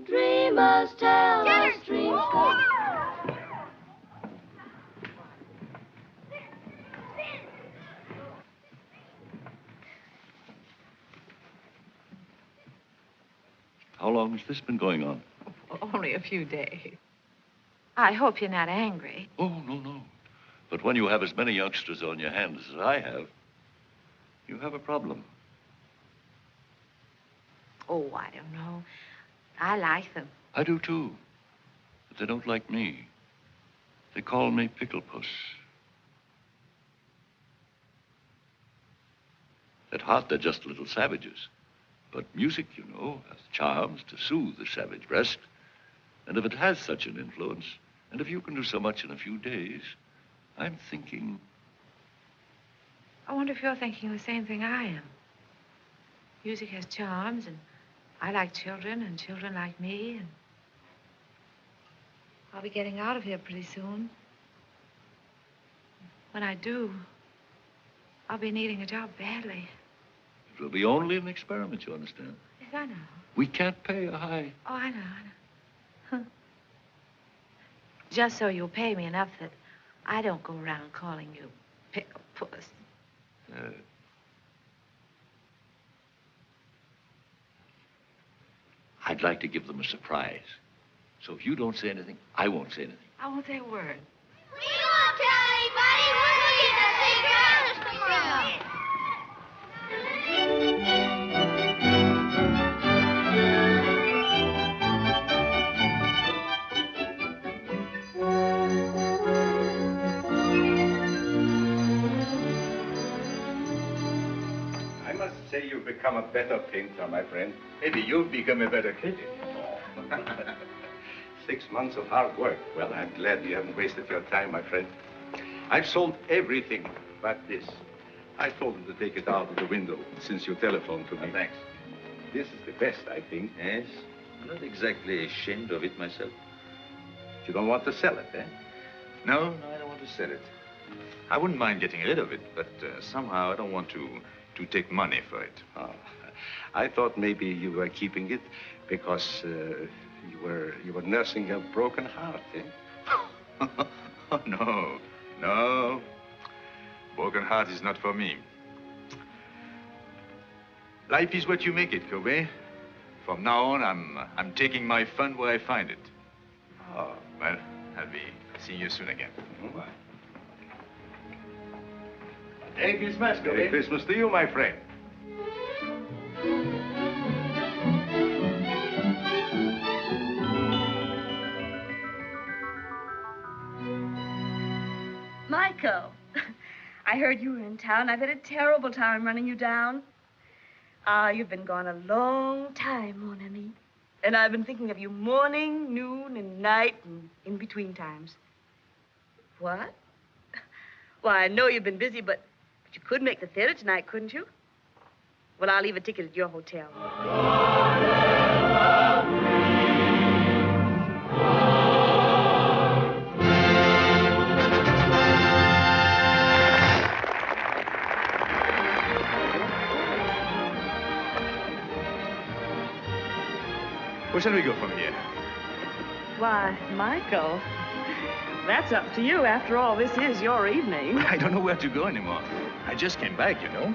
Dreamers tell us dreams go. How long has this been going on? Only a few days. I hope you're not angry. Oh, no. But when you have as many youngsters on your hands as I have, you have a problem. Oh, I don't know. I like them. I do, too. But they don't like me. They call me Pickle Puss. At heart, they're just little savages. But music, you know, has charms to soothe the savage breast. And if it has such an influence, and if you can do so much in a few days, I'm thinking... I wonder if you're thinking the same thing I am. Music has charms, and I like children, and children like me, and I'll be getting out of here pretty soon. When I do, I'll be needing a job badly. It will be only an experiment, you understand? Yes, I know. We can't pay a high... Oh, I know. Just so you'll pay me enough that I don't go around calling you Pickle Puss. I'd like to give them a surprise. So if you don't say anything, I won't say anything. I won't say a word. We won't tell anybody. We'll keep the secret. I must say you've become a better painter, my friend. Maybe you've become a better critic. 6 months of hard work. Well, I'm glad you haven't wasted your time, my friend. I've sold everything but this. I told them to take it out of the window since you telephoned to me. Thanks. This is the best, I think. Yes, I'm not exactly ashamed of it myself. You don't want to sell it, eh? No, I don't want to sell it. I wouldn't mind getting rid of it, but somehow I don't want to take money for it. Oh, I thought maybe you were keeping it because you were nursing a broken heart, eh? Oh, no. Broken heart is not for me. Life is what you make it, Kobe. From now on, I'm taking my fun where I find it. Oh. Well, I'll be seeing you soon again. Mm-hmm. Bye. Merry Christmas, Kobe. Merry Christmas to you, my friend. Michael, I heard you were in town. I've had a terrible time running you down. Ah, you've been gone a long time, mon ami. And I've been thinking of you morning, noon, and night, and in between times. What? Why, I know you've been busy, but you could make the theater tonight, couldn't you? Well, I'll leave a ticket at your hotel. Where shall we go from here? Why, Michael, that's up to you. After all, this is your evening. I don't know where to go anymore. I just came back, you know.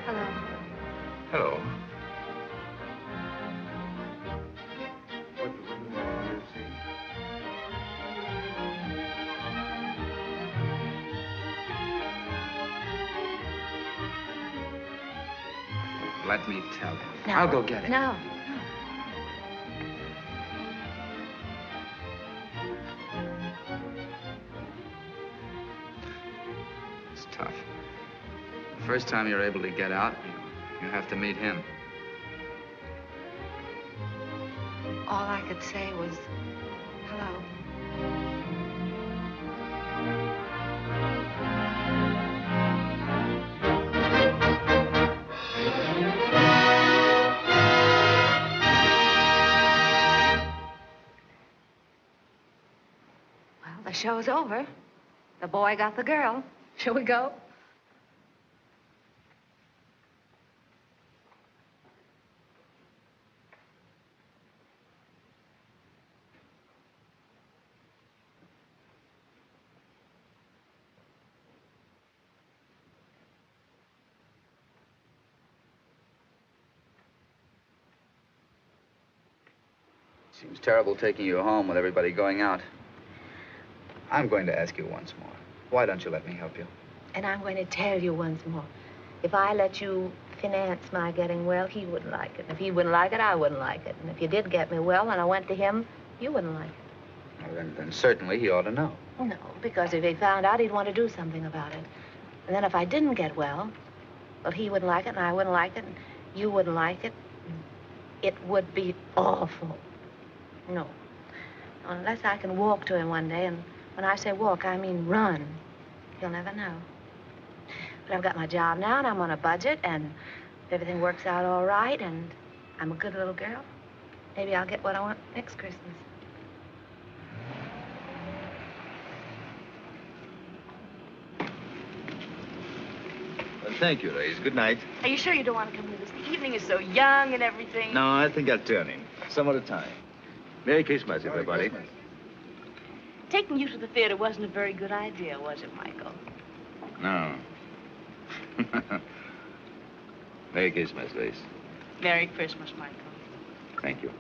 Hello. Hello. Let me tell him. No. I'll go get it. No. It's tough. The first time you're able to get out, you have to meet him. All I could say was, hello. Well, the show's over. The boy got the girl. Shall we go? Seems terrible taking you home with everybody going out. I'm going to ask you once more. Why don't you let me help you? And I'm going to tell you once more. If I let you finance my getting well, he wouldn't like it. If he wouldn't like it, I wouldn't like it. And if you did get me well and I went to him, you wouldn't like it. Well, then certainly he ought to know. No, because if he found out, he'd want to do something about it. And then if I didn't get well, he wouldn't like it and I wouldn't like it and you wouldn't like it. It would be awful. No. Unless I can walk to him one day, and when I say walk, I mean run. He'll never know. But I've got my job now, and I'm on a budget, and if everything works out all right, and I'm a good little girl, maybe I'll get what I want next Christmas. Well, thank you, Reyes. Good night. Are you sure you don't want to come with us? The evening is so young and everything. No, I think I'll turn in. Some other time. Merry Christmas, everybody. Taking you to the theater wasn't a very good idea, was it, Michael? No. Merry Christmas, Reyes. Merry Christmas, Michael. Thank you.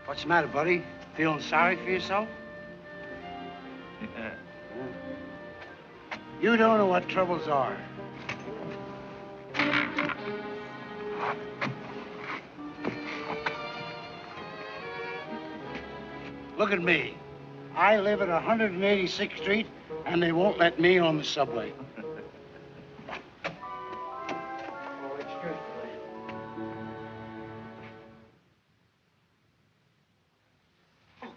What's the matter, buddy? Feeling sorry for yourself? Yeah. You don't know what troubles are. Look at me. I live at 186th Street, and they won't let me on the subway.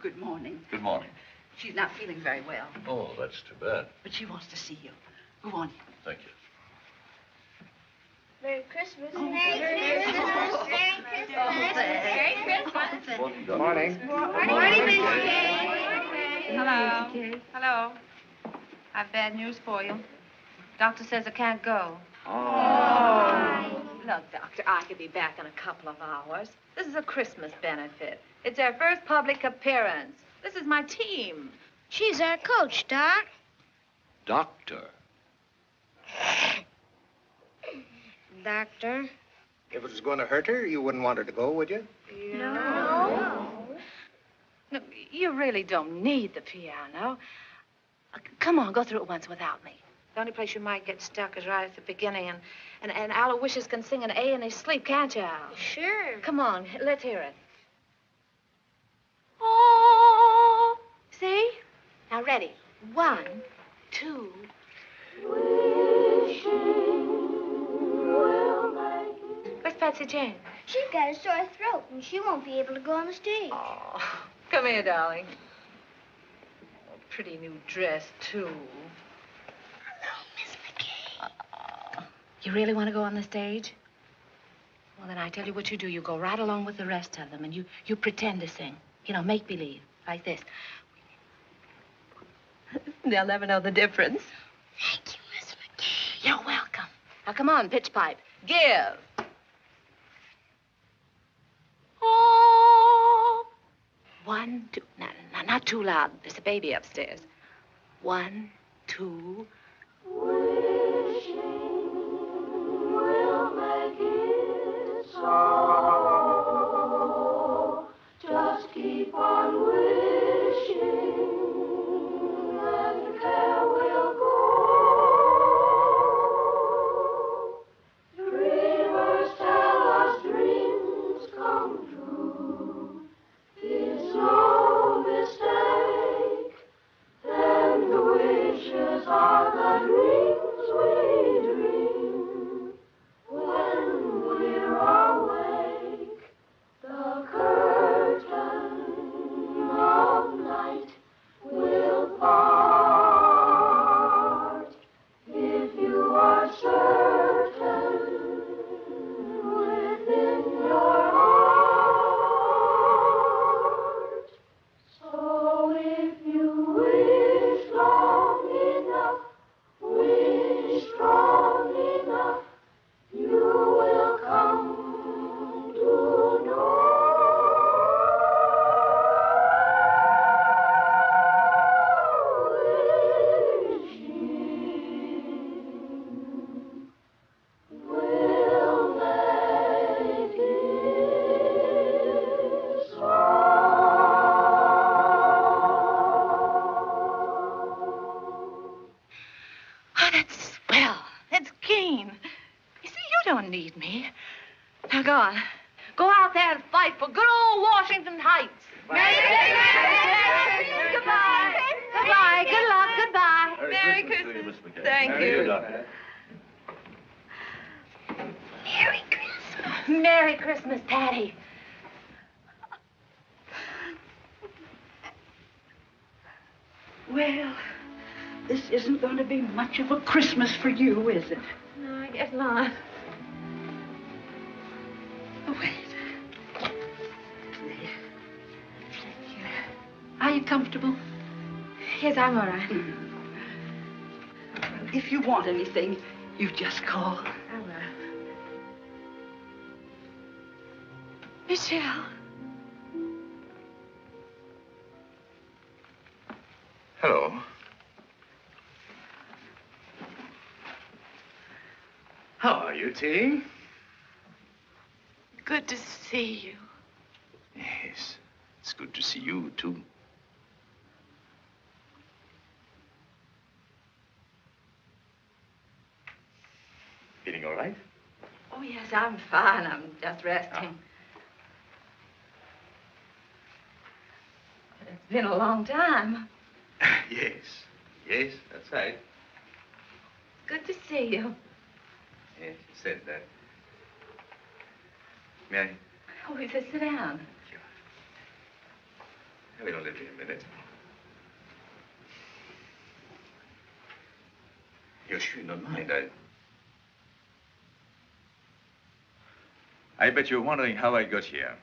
Good morning. Good morning. She's not feeling very well, Oh, that's too bad. but she wants to see you. Go on. Thank you. Merry Christmas. Merry Christmas. Merry Christmas. Good morning. Morning, Mr. Kay. Hello. Hello. I've bad news for you. Doctor says I can't go. Oh. Look, Doctor, I could be back in a couple of hours. This is a Christmas benefit. It's their first public appearance. This is my team. She's our coach, Doc. Doctor. Doctor. If it was going to hurt her, you wouldn't want her to go, would you? No. No, you really don't need the piano. Come on, go through it once without me. The only place you might get stuck is right at the beginning, and Aloysius can sing an A in his sleep, can't you, Al? Sure. Come on, let's hear it. Oh, see? Now, ready. 1, 2. Where's Patsy Jane? She's got a sore throat, and she won't be able to go on the stage. Oh, come here, darling. Oh, pretty new dress, too. Hello, Miss McKay. You really want to go on the stage? Well, then I tell you what you do. You go right along with the rest of them, and you pretend to sing. You know, make believe, like this. They'll never know the difference. Thank you, Miss McKay. You're welcome. Now, come on, pitch pipe. Give. Oh. 1, 2. No, not too loud. There's a baby upstairs. 1, 2. Wishing will make it so. Just keep on wishing, and care will go. Dreamers tell us dreams come true. It's no mistake. Then the wishes are the dreams we dream when we're awake. The curtain of night will part if you are certain within your heart. So if you wish long enough, wish strong enough, you will come to know. Will make it so. Oh, that's swell. That's keen. You see, you don't need me. Now, go on. Go out there and fight for good old Washington Heights. Goodbye. Goodbye. Good luck. Goodbye. Merry Christmas to you, Miss McKay. Thank Merry you. Doctor. Merry Christmas. Merry Christmas, Patty. Well, this isn't going to be much of a Christmas for you, is it? No, I guess not. Oh, wait. Are you comfortable? Yes, I'm all right. If you want anything, you just call. I will. Michel. Hello. How are you, T? Good to see you. Yes, it's good to see you, too. Feeling all right? Oh, yes, I'm fine. I'm just resting. It's been a long time. Yes, yes, that's right. Good to see you. Yes, you said that. May I? Oh, just sit down. I will only be a minute. You're sure you don't mind? I bet you're wondering how I got here.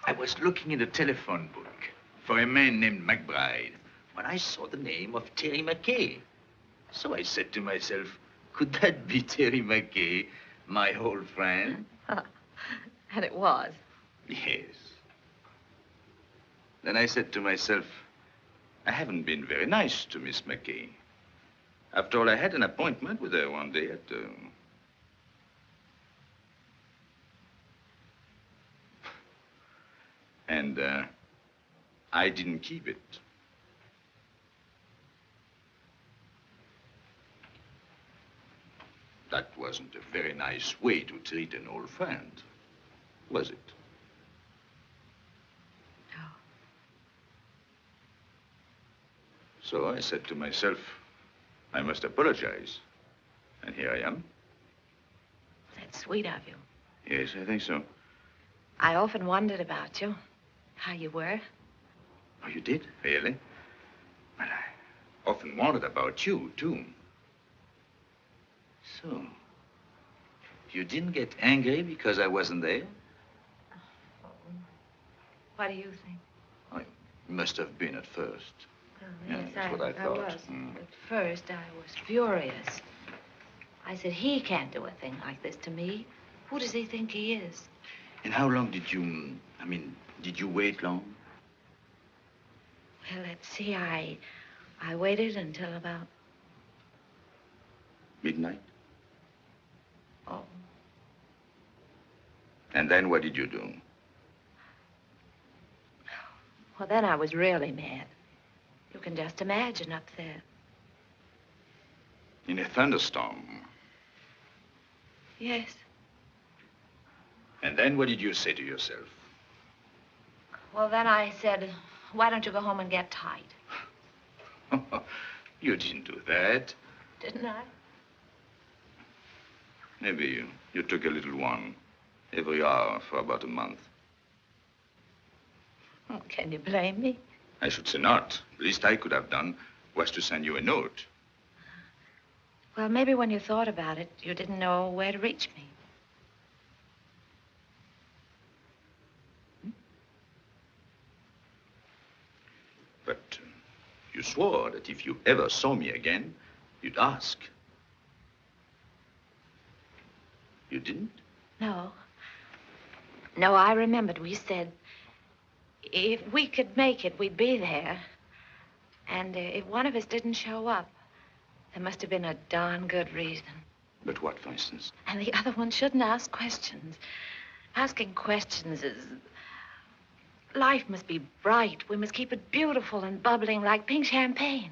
I was looking in the telephone book for a man named McBride when I saw the name of Terry McKay. So I said to myself, could that be Terry McKay, my old friend? And it was. Yes. Then I said to myself, I haven't been very nice to Miss McKay. After all, I had an appointment with her one day at... And I didn't keep it. That wasn't a very nice way to treat an old friend, was it? No. So I said to myself, I must apologize. And here I am. That's sweet of you. Yes, I think so. I often wondered about you, how you were. Oh, you did? Really? Well, I often wondered about you, too. So, you didn't get angry because I wasn't there? What do you think? I must have been at first. Oh, Yeah, yes, that's what I thought. was. At first, I was furious. I said, he can't do a thing like this to me. Who does he think he is? And how long did you, did you wait long? Well, let's see, I waited until about... Midnight? Oh. And then what did you do? Well, then I was really mad. You can just imagine up there. In a thunderstorm? Yes. And then what did you say to yourself? Well, then I said, why don't you go home and get tight? You didn't do that. Didn't I? Maybe you took a little one every hour for about a month. Oh, can you blame me? I should say not. The least I could have done was to send you a note. Well, maybe when you thought about it, you didn't know where to reach me. But you swore that if you ever saw me again, you'd ask. You didn't? No. No, I remembered we said if we could make it, we'd be there. And if one of us didn't show up, there must have been a darn good reason. But what, for instance? And the other one shouldn't ask questions. Asking questions is... Life must be bright. We must keep it beautiful and bubbling like pink champagne.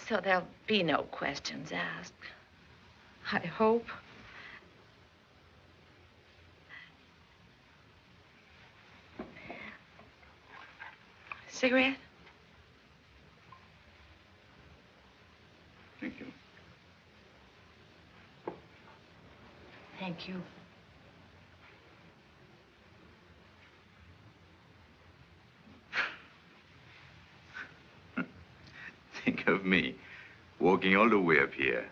So there'll be no questions asked. I hope. Cigarette? Thank you. Thank you. Think of me, walking all the way up here,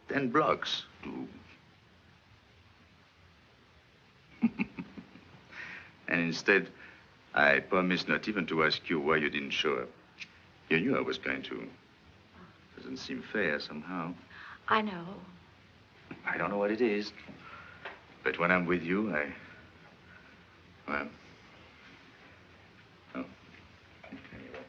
10 blocks to... And instead, I promised not even to ask you why you didn't show up. You knew I was going to. Doesn't seem fair somehow. I know. I don't know what it is. But when I'm with you, well... Oh. Anyway.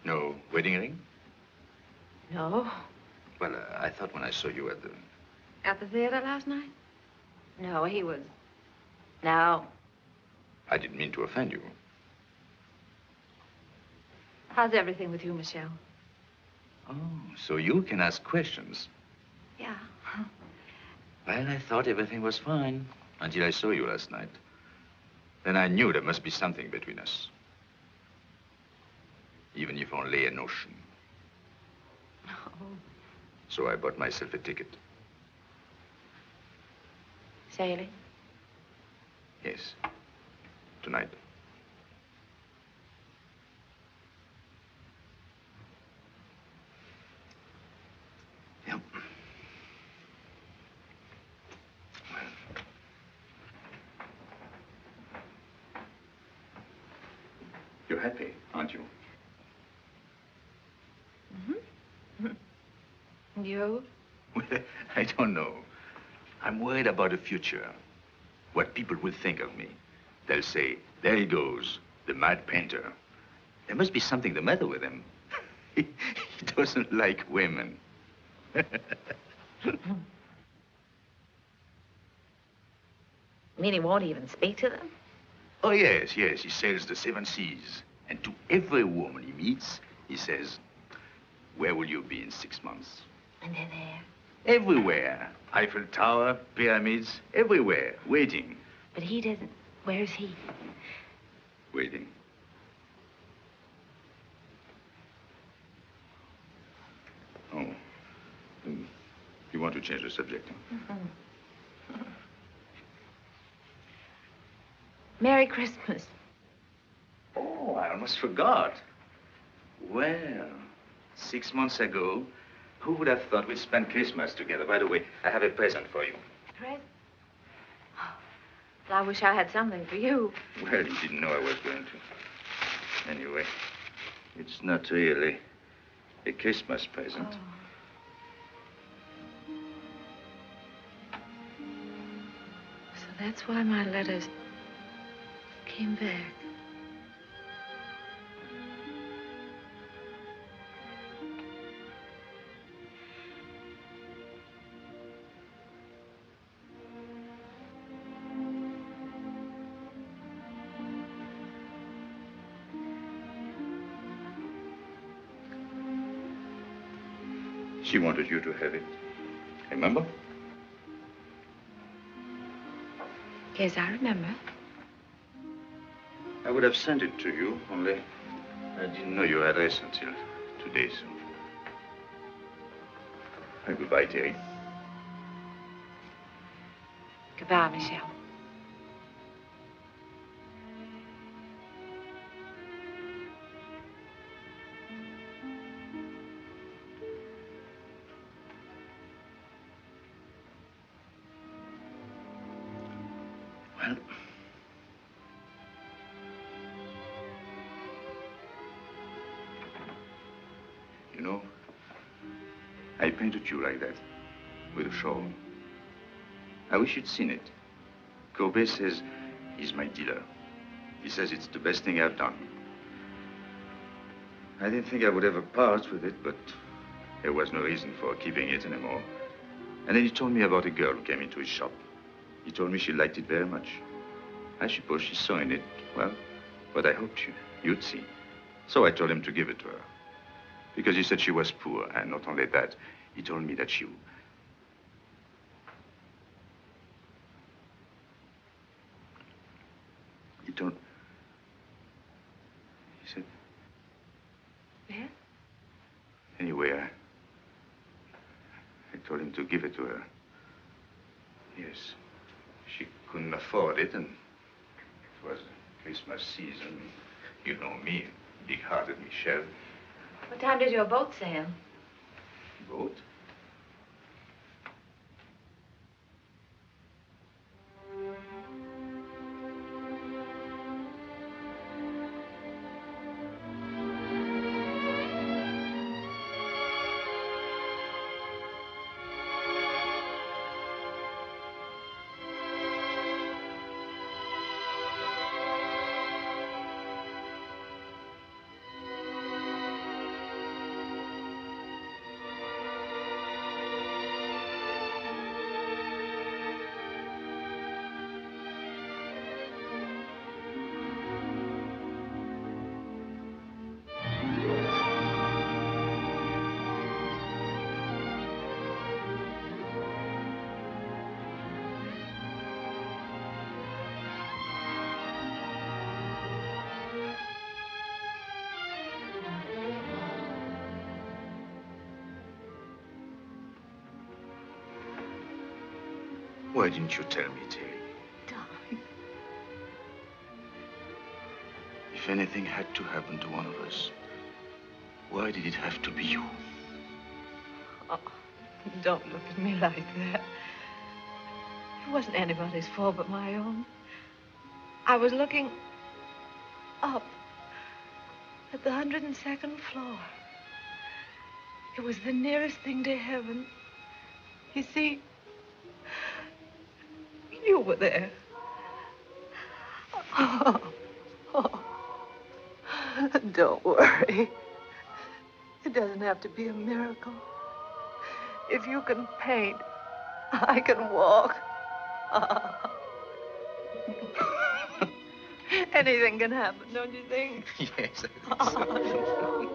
No wedding ring? No. Well, I thought when I saw you at the... At the theater last night? No, he was... No. I didn't mean to offend you. How's everything with you, Michel? Oh, so you can ask questions. Yeah. Well, I thought everything was fine until I saw you last night. Then I knew there must be something between us. Even if only a notion. Oh. So I bought myself a ticket. Sailing? Yes. Tonight. Yeah. Well. You're happy, aren't you? Mm-hmm. You? Well, I don't know. I'm worried about the future. What people will think of me. They'll say, there he goes, the mad painter. There must be something the matter with him. He doesn't like women. You mean he won't even speak to them? Oh, yes, yes. He sails the 7 seas. And to every woman he meets, he says, where will you be in 6 months? And they're there. Everywhere. Eiffel Tower, pyramids, everywhere, waiting. But he doesn't. Where's he? Waiting. Oh. You want to change the subject? Huh? Mm-hmm. Merry Christmas. Oh, I almost forgot. Well, 6 months ago, who would have thought we'd spend Christmas together? By the way, I have a present for you. A present? Oh, well, I wish I had something for you. Well, you didn't know I was going to. Anyway, it's not really a Christmas present. Oh. So that's why my letters came back. She wanted you to have it. Remember? Yes, I remember. I would have sent it to you, only I didn't know your address until today, so. Goodbye, Terry. Goodbye, Michel. Well, you know, I painted you like that, with a shawl. I wish you'd seen it. Cobert says he's my dealer. He says it's the best thing I've done. I didn't think I would ever part with it, but there was no reason for keeping it anymore. And then he told me about a girl who came into his shop. He told me she liked it very much. I suppose she saw in it, well, what I hoped you'd see. So I told him to give it to her. Because he said she was poor, and not only that, he told me that she... He told... He said... Yeah? Anyway, I told him to give it to her. Yes. She couldn't afford it, and it was Christmas season. You know me, big-hearted Michel. What time did your boat sail? Boat? Why didn't you tell me, Terry? Darling. If anything had to happen to one of us, why did it have to be you? Oh, don't look at me like that. It wasn't anybody's fault but my own. I was looking up at the 102nd floor. It was the nearest thing to heaven. You see, You were there. Don't worry. It doesn't have to be a miracle. If you can paint, I can walk. Anything can happen, don't you think? Yes, I think so.